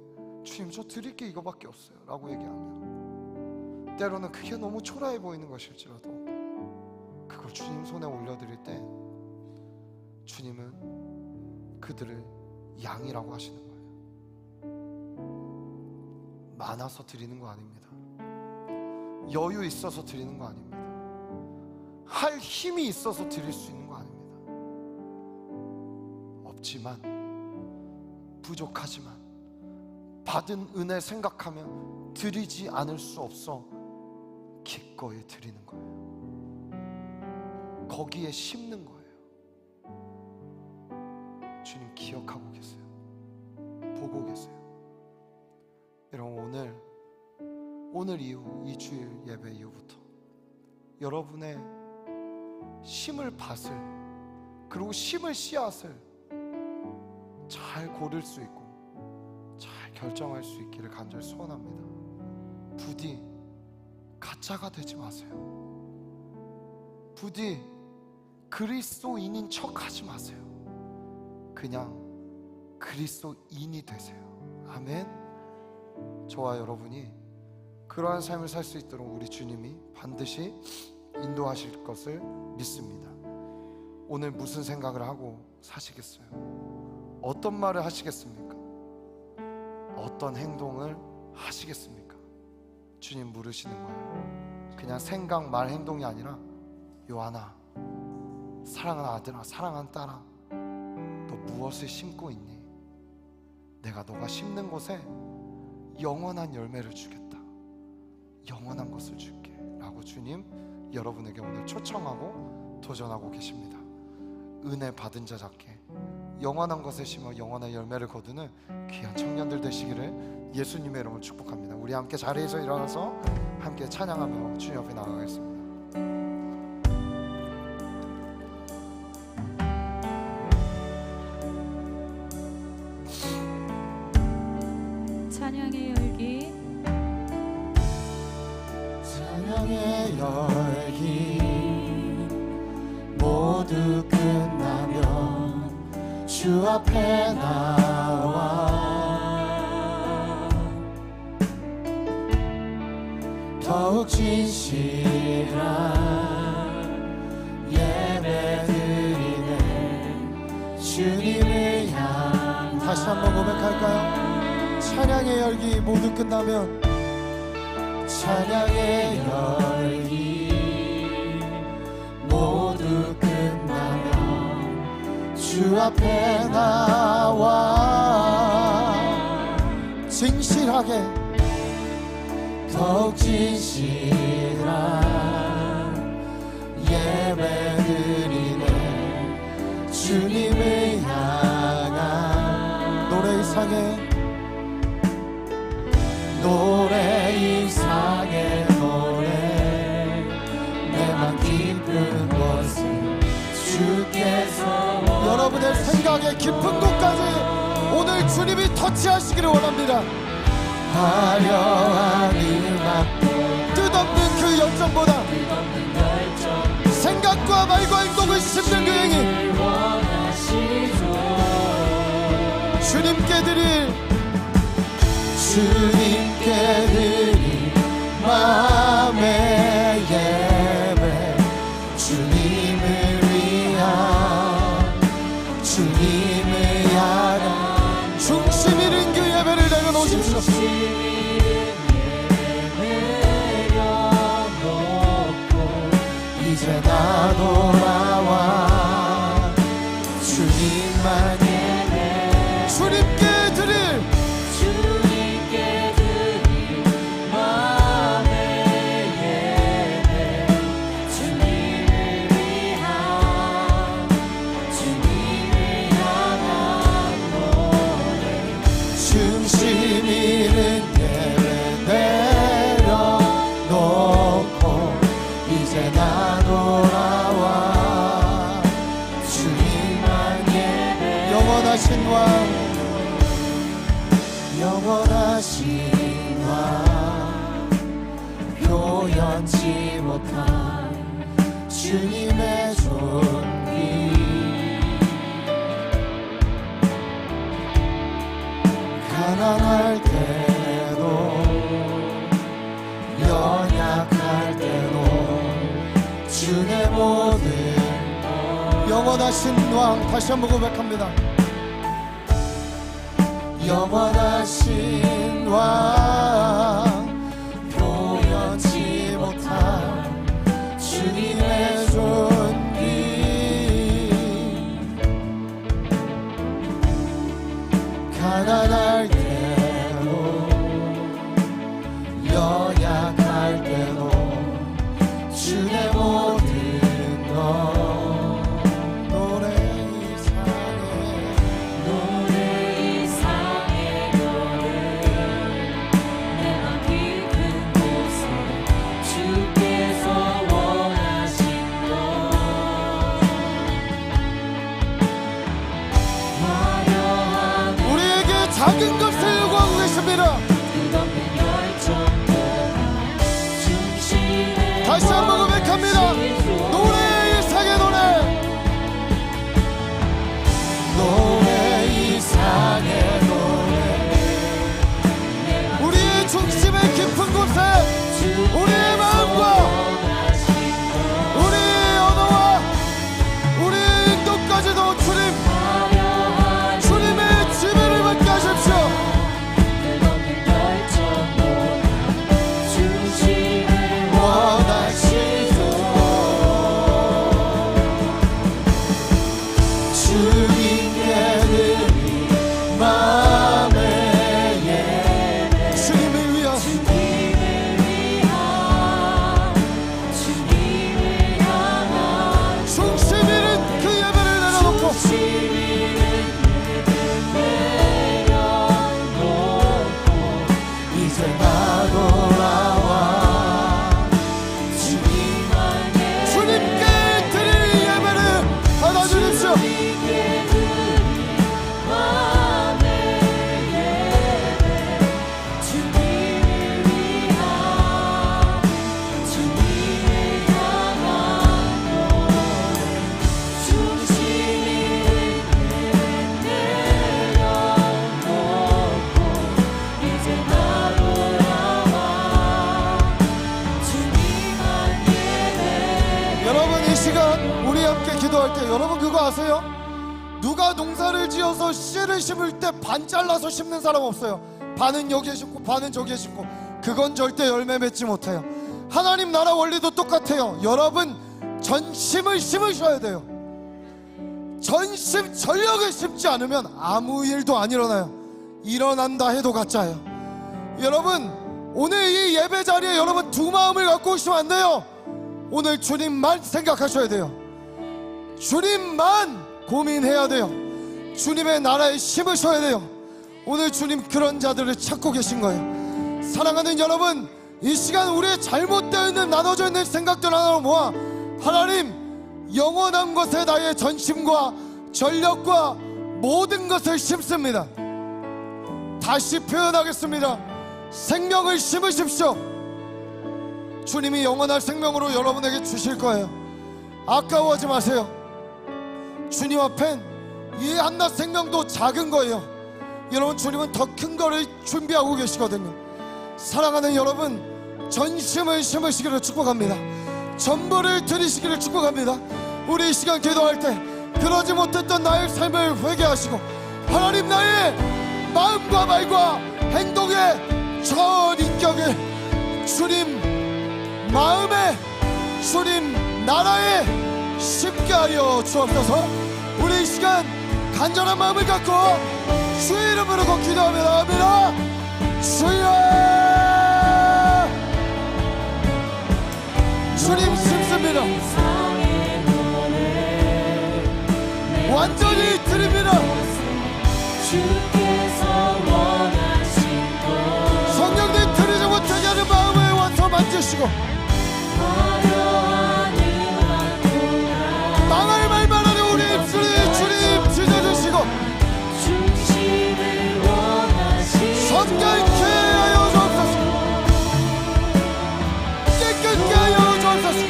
A: 주님, 저 드릴 게 이거밖에 없어요 라고 얘기하면, 때로는 그게 너무 초라해 보이는 것일지라도 그걸 주님 손에 올려드릴 때 주님은 그들을 양이라고 하시는 거예요. 많아서 드리는 거 아닙니다. 여유 있어서 드리는 거 아닙니다. 할 힘이 있어서 드릴 수 있는 거 아닙니다. 없지만, 부족하지만 받은 은혜 생각하면 드리지 않을 수 없어 기꺼이 드리는 거예요. 거기에 심는 거예요. 주님 기억하고 계세요. 보고 계세요. 여러분, 오늘 이후, 이 주일 예배 이후부터 여러분의 심을 밭을, 그리고 심을 씨앗을 잘 고를 수 있고 잘 결정할 수 있기를 간절히 소원합니다. 부디 가짜가 되지 마세요. 부디 그리스도인인 척 하지 마세요. 그냥 그리스도인이 되세요. 아멘. 저와 여러분이 그러한 삶을 살 수 있도록 우리 주님이 반드시 인도하실 것을 믿습니다. 오늘 무슨 생각을 하고 사시겠어요? 어떤 말을 하시겠습니까? 어떤 행동을 하시겠습니까? 주님 물으시는 거예요. 그냥 생각, 말, 행동이 아니라, 요한아, 사랑하는 아들아, 사랑하는 딸아, 너 무엇을 심고 있니? 내가 너가 심는 곳에 영원한 열매를 주겠다. 영원한 것을 줄게 라고 주님 여러분에게 오늘 초청하고 도전하고 계십니다. 은혜 받은 자답게 영원한 것에 심어 영원한 열매를 거두는 귀한 청년들 되시기를 예수님의 이름으로 축복합니다. 우리 함께 자리에서 일어나서 함께 찬양하며 주님 앞에 나아가겠습니다.
B: 찬양의 열기.
A: 자, 찬양의 열기 모두 끝나면 주 앞에 나와 더욱 진실한 예배 드리네 주님을 향. 다시 한번 고백할까요? 찬양의 열기 모두 끝나면 찬양의 열기 모두 끝나면 주 앞에 나와 진실하게 더욱 진실한 예배 드리네 주님을 향한 노래 이상의 노래 내맘 깊은 곳에 주께서 여러분의 생각의 깊은 곳까지 오늘 주님이 터치하시기를 원합니다. 화려한 음악 뜻없는 그 열정보다 생각과 말과 행동을 씹는 그 행위 주님께 드릴 마음의 예배 주님을 향한 중심 있는 그 예배를 내려놓으십시오. 이제 나 돌아와 주님만 예배 주님께 드릴 마음의 예배 주님을 향한 노래 중심 있는 예배 내려놓고 이제 나 돌아와 주님만 예배 영원하신 왕 표현치 못한 주님의 존귀 가난할 때도 연약할 때도 주의 모든 영원하신 왕 다시 한번 고백합니다. 영원하신 왕 표현치 못한 주님의 존귀 가난할 때도 연약할 때도 주의 모든 것 노래 이상의 노래 내가 시간 우리 함께 기도할 때 여러분 그거 아세요? 누가 농사를 지어서 씨를 심을 때 반 잘라서 심는 사람 없어요. 반은 여기에 심고 반은 저기에 심고. 그건 절대 열매 맺지 못해요. 하나님 나라 원리도 똑같아요. 여러분 전심을 심으셔야 돼요. 전심 전력을 심지 않으면 아무 일도 안 일어나요. 일어난다 해도 가짜예요. 여러분 오늘 이 예배 자리에 여러분 두 마음을 갖고 오시면 안 돼요. 오늘 주님만 생각하셔야 돼요. 주님만 고민해야 돼요. 주님의 나라에 심으셔야 돼요. 오늘 주님 그런 자들을 찾고 계신 거예요. 사랑하는 여러분, 이 시간 우리의 잘못되어 있는 나눠져 있는 생각들 하나로 모아 하나님 영원한 것에 나의 전심과 전력과 모든 것을 심습니다. 다시 표현하겠습니다. 생명을 심으십시오. 주님이 영원한 생명으로 여러분에게 주실 거예요. 아까워하지 마세요. 주님 앞엔 이 한낱 생명도 작은 거예요. 여러분 주님은 더 큰 거를 준비하고 계시거든요. 사랑하는 여러분, 전심을 심으시기를 축복합니다. 전부를 드리시기를 축복합니다. 우리 이 시간 기도할 때 그러지 못했던 나의 삶을 회개하시고 하나님 나의 마음과 말과 행동의 전 인격을 주님 마음에 주님 나라에 심게 하여 주옵소서. 우리 이 시간 간절한 마음을 갖고 주의 이름으로 기도하며 나갑니다. 주여, 주님 심습니다. 완전히 드립니다. 성령님 드리지 못하게 하는 마음을 와서 만지시고 망할 말만 하는 우리 입술에 주님 찢어주시고 성결케 하여 주옵소서. 깨끗게 하여 주옵소서.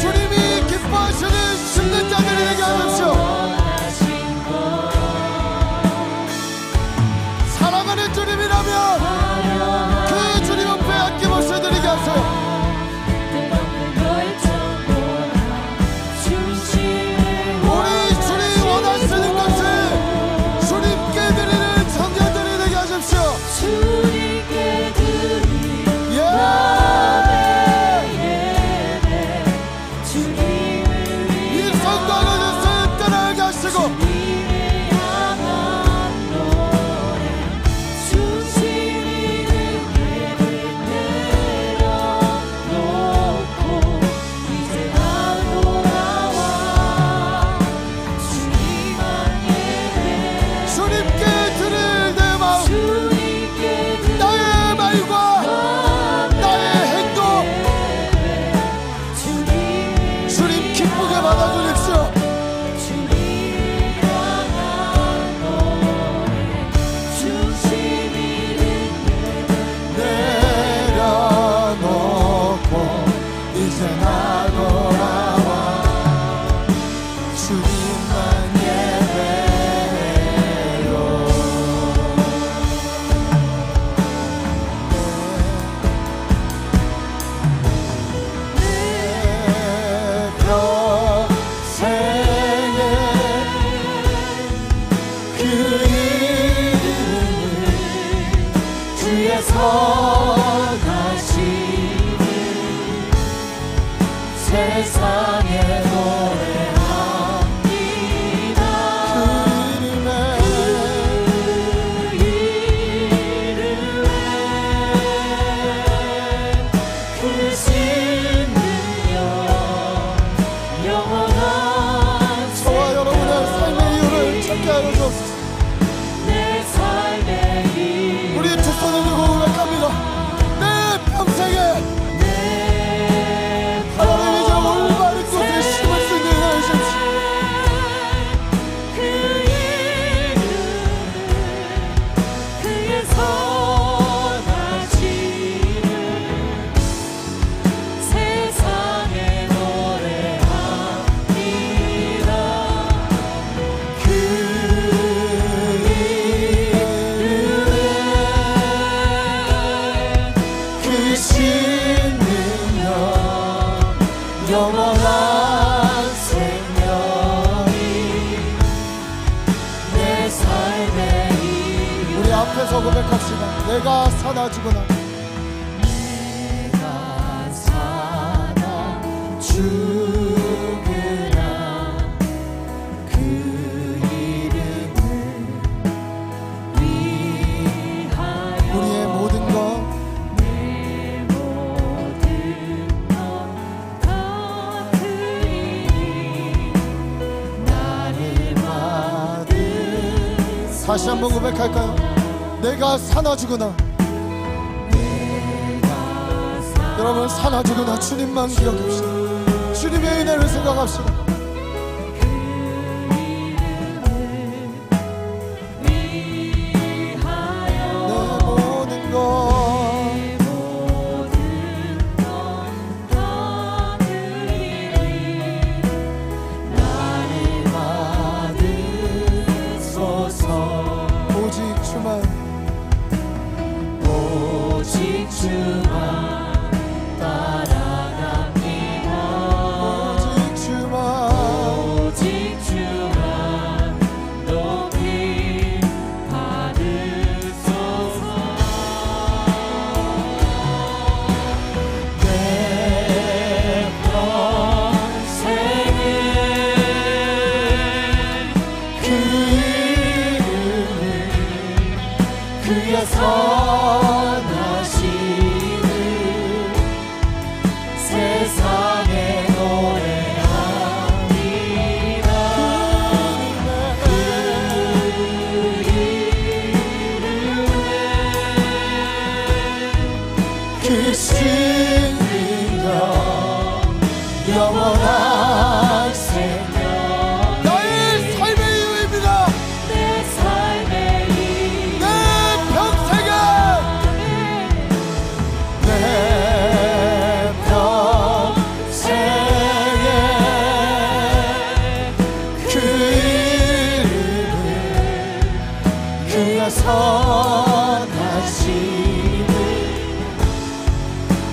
A: 주님이 기뻐하시는 심는 자들이 되게 하십시오. 사랑하는 주님이라면 그 주님 앞에 아낌없이 드리게 하세요. 우리 주님 원하시는 것을 주님께 드리는 성전들이 되게 하십시오.
C: 주님께 드리는 예배, 주님을
A: 이 성도는 따라가게 하시고
C: 주님을 향한 노래, 중심이 는 예배 내려놓고 이제 나 돌아와 주님만 예배,
A: 주님께 드릴 내 마음,
C: 주님께 드리는
A: 나의 말과 나의 행동
C: 주님을
A: 주님 기쁘게 받아주십시오.
C: 주님을 향한 노래, 중심이 는
A: 내려놓고 이제 나 돌아와 주님만 예배로. 내 평생에 그 이름을
C: 주의 선하심을 세상에 노래합니다. 그 이름에 그 신능력 영원한
A: 저와 여러분의 삶의 이유를 찾게 하여 주옵소서.
C: 내 삶의
A: 우리 두 손을 들고 고백합니다. 내 평생에
C: 내
A: 하나님이 저 올바른 곳에 심을 수 있는 고백합시다. 내가 사나주구나.
C: 내가 살아 죽으나 그 이름을 위하여
A: 우리의 모든 것
C: 내 모든 것 다 드리니 나를 받은
A: 다시 한번 고백할까요? 내가 사나주구나. 여러분, 사나주구나 주님만 기억합시다. 주님의 은혜를 생각합시다. 내 모든 것 오직 주만
C: 오직 주만 따라갑니다.
A: 오직 주만
C: 오직 주만 높이 받으소서. 내 평생에 그 이름을 그의 선하심을 세상에 노래합니다. 그 이름에 그 신이여 영원한 생명
A: 나의 삶의 이유입니다.
C: 내 삶의
A: 내 평생에
C: 내 평생에 그 이름을 그의 선하심을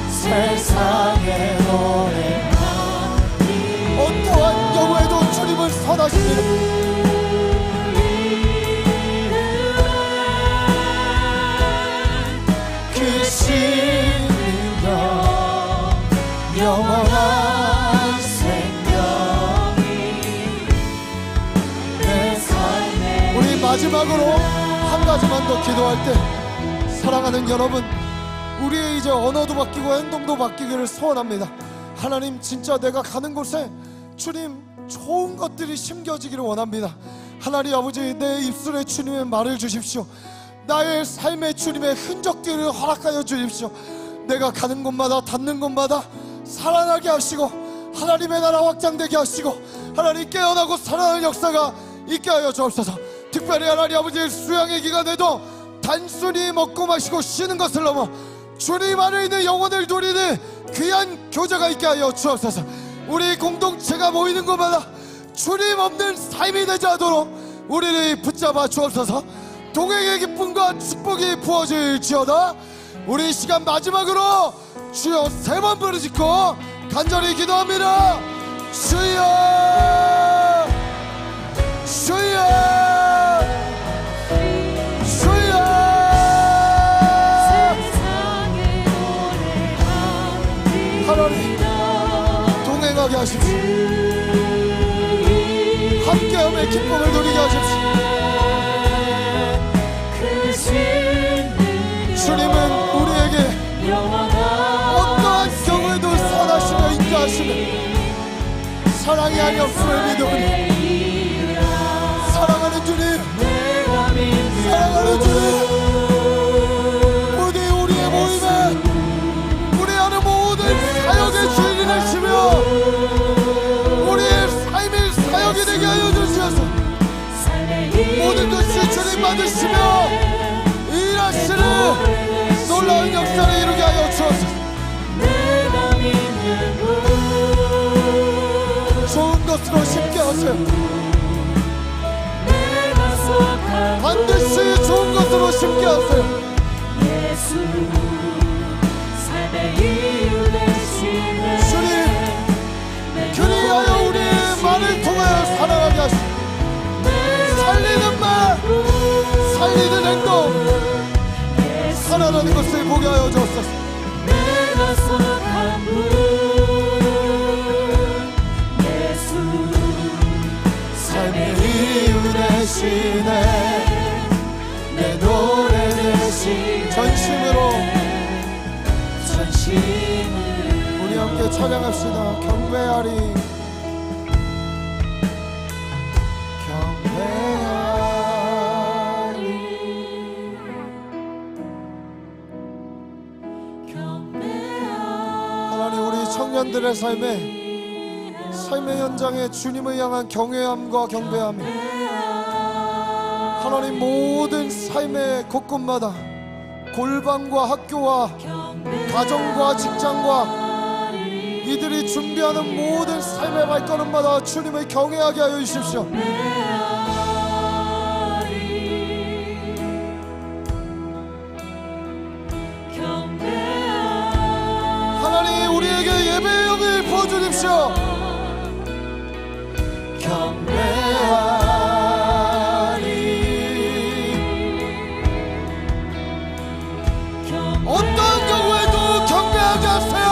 C: 세상에 노래하니
A: 어떠한 경우에도 주님은 선하십니다.
C: 그 신이여 영원한 생명이 내 삶에
A: 우리 마지막으로 한 가지만 더 기도할 때, 사랑하는 여러분, 우리의 이제 언어도 바뀌고 행동도 바뀌기를 소원합니다. 하나님, 진짜 내가 가는 곳에 주님 좋은 것들이 심겨지기를 원합니다. 하나님 아버지, 내 입술에 주님의 말을 주십시오. 나의 삶에 주님의 흔적들을 허락하여 주십시오. 내가 가는 곳마다 닿는 곳마다 살아나게 하시고 하나님의 나라 확장되게 하시고 하나님 깨어나고 살아나는 역사가 있게 하여 주옵소서. 특별히 하나님 아버지, 수양의 기간에도 단순히 먹고 마시고 쉬는 것을 넘어 주님 안에 있는 영혼을 누리는 귀한 교제가 있게 하여 주옵소서. 우리 공동체가 모이는 곳마다 주님 없는 삶이 되지 않도록 우리를 붙잡아 주옵소서. 동행의 기쁨과 축복이 부어질지어다. 우리 시간 마지막으로 주여 3번 부르짖고 간절히 기도합니다. 주여 주여 주여 하나님 동행하게 하십시오. 함께함의 기쁨을 누리게 하십시오. 주님은 우리에게 어떠한 경우에도 선하시며 인자하시며 사랑이 아니었음을 믿으니 사랑하는 주님, 사랑하는 주님, 부디 우리의 모임에 우리 안에 모든 사역의 주인이 되시며 우리의 삶의 사역이 되게 하여 주시옵소서. 모든 것이 주님 받으시며 일하시는 놀라운 역사를 이루게 하여 주옵소서. 좋은 것으로 심게 하세요. 반드시 좋은 것으로 심게 하세요. 주님, 그리하여 우리의 말을 통하여 살아가게 하시고 살리는 말, 살리는 행동, 살아나는 것을 보게 하여 주옵소서.
C: 내가 속한 분 예수 삶의 이유 되시네 내 노래 되시네
A: 전심으로
C: 전심으로
A: 우리 함께 찬양합시다. 경배하리 하나님, 우리 청년들의 삶의 현장에 주님을 향한 경외함과 경배함이 하나님 모든 삶의 곳곳마다 골방과 학교와 가정과 직장과 이들이 준비하는 모든 삶의 발걸음마다 주님을 경외하게 하여 주십시오. 하나님, 우리에게 예배의 영을 부어주십시오. 어떤 경우에도 경배하게 하세요.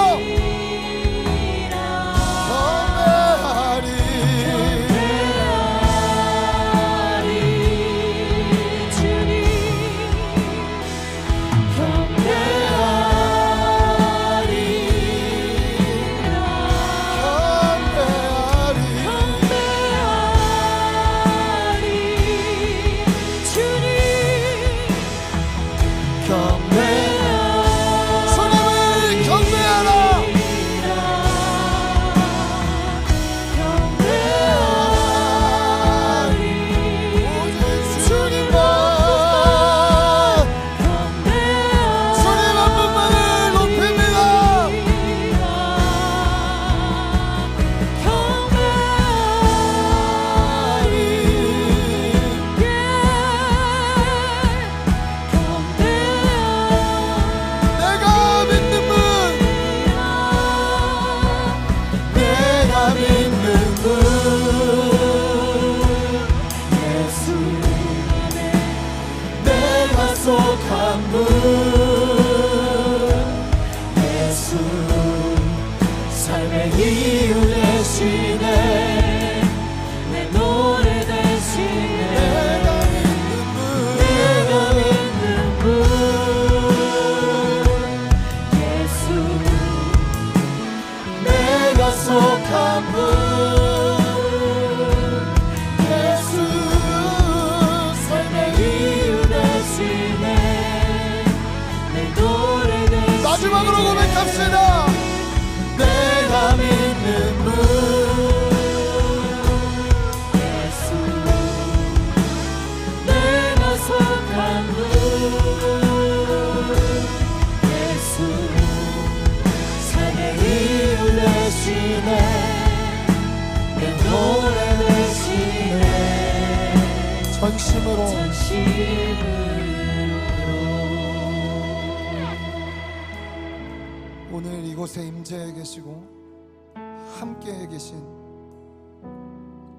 C: 속한 분 예수 삶의 이유 되시네 내 노래 되시네 내가 믿는 분 예수 내가 속한 분
A: 마지막으로 고백합시다.
C: 내가 믿는 분 예수 내가 속한 분 예수 삶의 이유 되시네 내 노래 되시네
A: 전심으로 오늘 이곳에 임재해 계시고 함께해 계신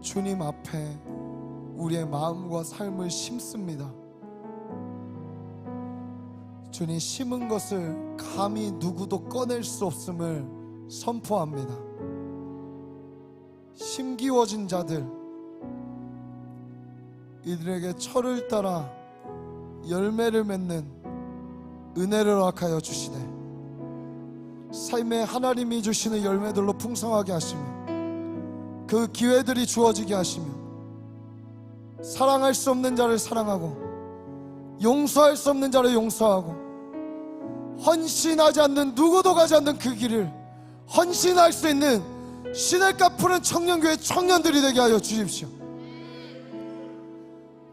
A: 주님 앞에 우리의 마음과 삶을 심습니다. 주님, 심은 것을 감히 누구도 꺼낼 수 없음을 선포합니다. 심기워진 자들, 이들에게 철을 따라 열매를 맺는 은혜를 허락하여 주시네. 삶에 하나님이 주시는 열매들로 풍성하게 하시며 그 기회들이 주어지게 하시며 사랑할 수 없는 자를 사랑하고 용서할 수 없는 자를 용서하고 헌신하지 않는 누구도 가지 않는 그 길을 헌신할 수 있는 시냇가 푸른 청년교회 청년들이 되게 하여 주십시오.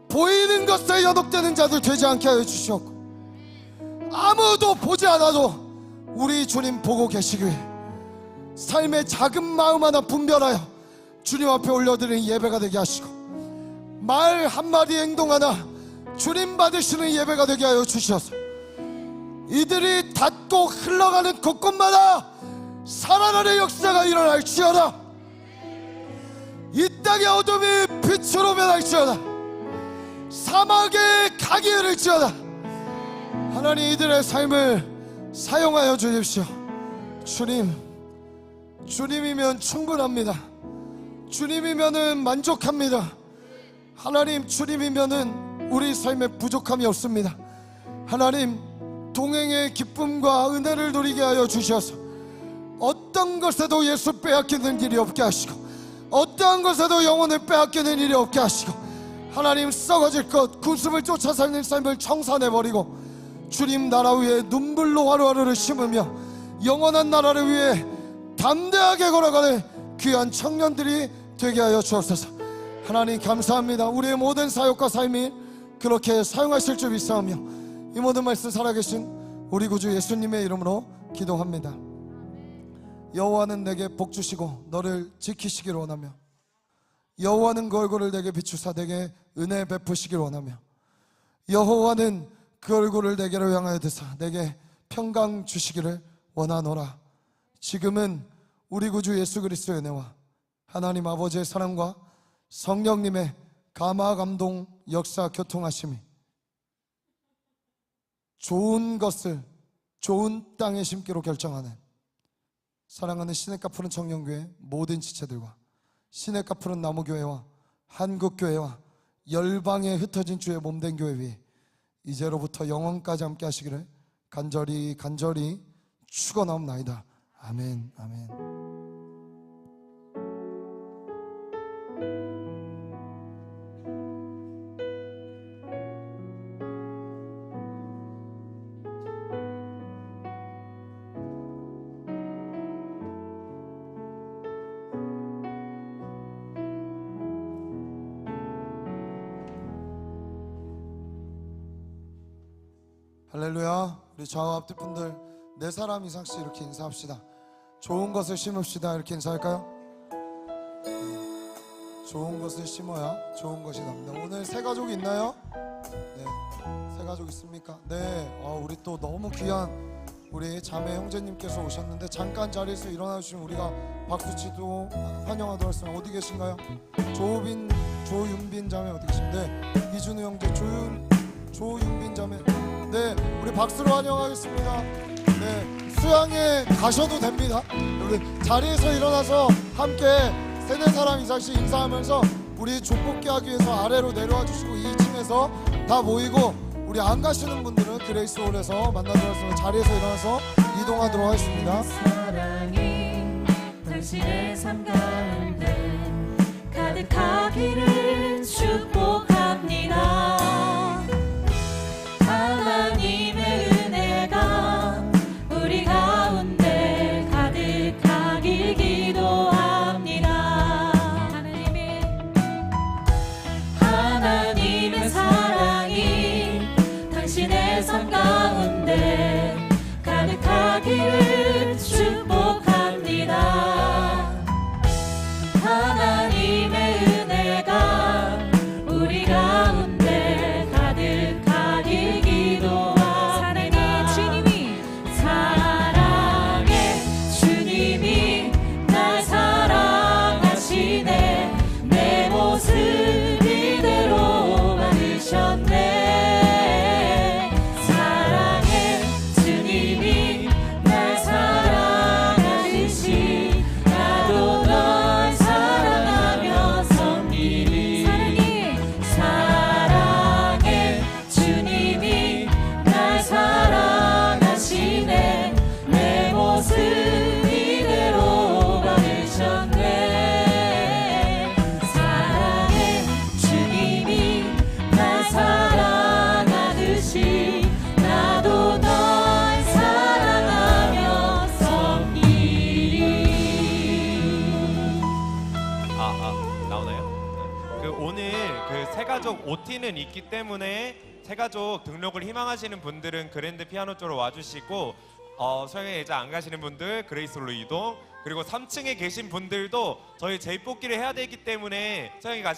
A: 보이는 것에 연혹되는 자들 되지 않게 하여 주시옵고 아무도 보지 않아도 우리 주님 보고 계시길 삶의 작은 마음 하나 분별하여 주님 앞에 올려드리는 예배가 되게 하시고 말 한마디 행동 하나 주님 받으시는 예배가 되게 하여 주셔서 이들이 닿고 흘러가는 곳곳마다 살아나는 역사가 일어날지어다. 이 땅의 어둠이 빛으로 변할지어다. 사막에 각이 흐를지어다. 하나님 이들의 삶을 사용하여 주십시오. 주님이면 충분합니다. 주님이면은 만족합니다. 하나님, 주님이면은 우리 삶에 부족함이 없습니다. 하나님, 동행의 기쁨과 은혜를 누리게 하여 주셔서 어떤 것에도 예수 빼앗기는 일이 없게 하시고, 어떠한 것에도 영혼을 빼앗기는 일이 없게 하시고, 하나님, 썩어질 것 구습을 쫓아 살는 삶을 청산해버리고 주님 나라 위에 눈물로 하루하루를 심으며 영원한 나라를 위해 담대하게 걸어가는 귀한 청년들이 되게 하여 주옵소서. 하나님 감사합니다. 우리의 모든 사역과 삶이 그렇게 사용하실 줄 믿사오며 이 모든 말씀 살아계신 우리 구주 예수님의 이름으로 기도합니다. 여호와는 내게 복 주시고 너를 지키시기를 원하며, 여호와는 그 얼굴을 내게 비추사 내게 은혜 베푸시기를 원하며, 여호와는 그 얼굴을 내게로 향하여 드사 내게 평강 주시기를 원하노라. 지금은 우리 구주 예수 그리스도의 은혜와 하나님 아버지의 사랑과 성령님의 감화 감동 역사 교통하심이 좋은 것을 좋은 땅에 심기로 결정하는 사랑하는 시냇가 푸른 청년교회 모든 지체들과 시냇가 푸른 나무교회와 한국교회와 열방에 흩어진 주의 몸된 교회 위에 이제로부터 영원까지 함께 하시기를 간절히 축원하옵나이다. 아멘. 아멘. 할렐루야. 우리 좌우 앞뒤 분들 4사람 이상씩 이렇게 인사합시다. 좋은 것을 심읍시다. 이렇게 인사할까요? 좋은 것을 심어야 좋은 것이 납니다. 오늘 새 가족 있나요? 네, 새 가족 있습니까? 네, 우리 또 너무 귀한 우리 자매 형제님께서 오셨는데 잠깐 자리에서 일어나 주시면 우리가 박수치도 환영하도록 하겠습니다. 어디 계신가요? 조윤빈 자매 어디 계신가요? 네, 이준우 형제 조윤빈 자매. 네, 우리 박수로 환영하겠습니다. 네, 수양에 가셔도 됩니다. 우리 자리에서 일어나서 함께 3-4사람 이상씩 인사하면서 우리 족복기 하기 위해서 아래로 내려와 주시고 2층에서 다 모이고, 우리 안 가시는 분들은 그레이스홀에서 만나도록 하겠습니다. 자리에서 일어나서 이동하도록 하겠습니다.
C: 사랑이 당신의 삶 가운데 가득하기를 축복합니다. 하나님의 은혜가 우리 가운데 가득하길 기도합니다. 하나님의 사랑이 당신의 삶 가운데 가득하기를 축복합니다. 하나님의 은혜가 우리 가운데 가득하길 기도합니다. 사랑의 주님이 날 사랑하시네. 내 모습 이대로 받으셨네. 사랑의 주님이 날 사랑하듯이 나도 널 사랑하며 섬기리. 사랑의 주님이 날 사랑하시네. 내 모습 이대로 받으셨네. 사랑의 주님이 날 사랑하듯이 나도 널 사랑하며 섬기리.
D: 나오나요? 그 오늘 그 새가족 OT는 있기 때문에 새가족 등록을 희망하시는 분들은 그랜드 피아노 쪽으로 와주시고, 소영의 예자 안 가시는 분들 그레이스홀로 이동, 그리고 3층에 계신 분들도 저희 제입뽑기를 해야 되기 때문에 소영이 가시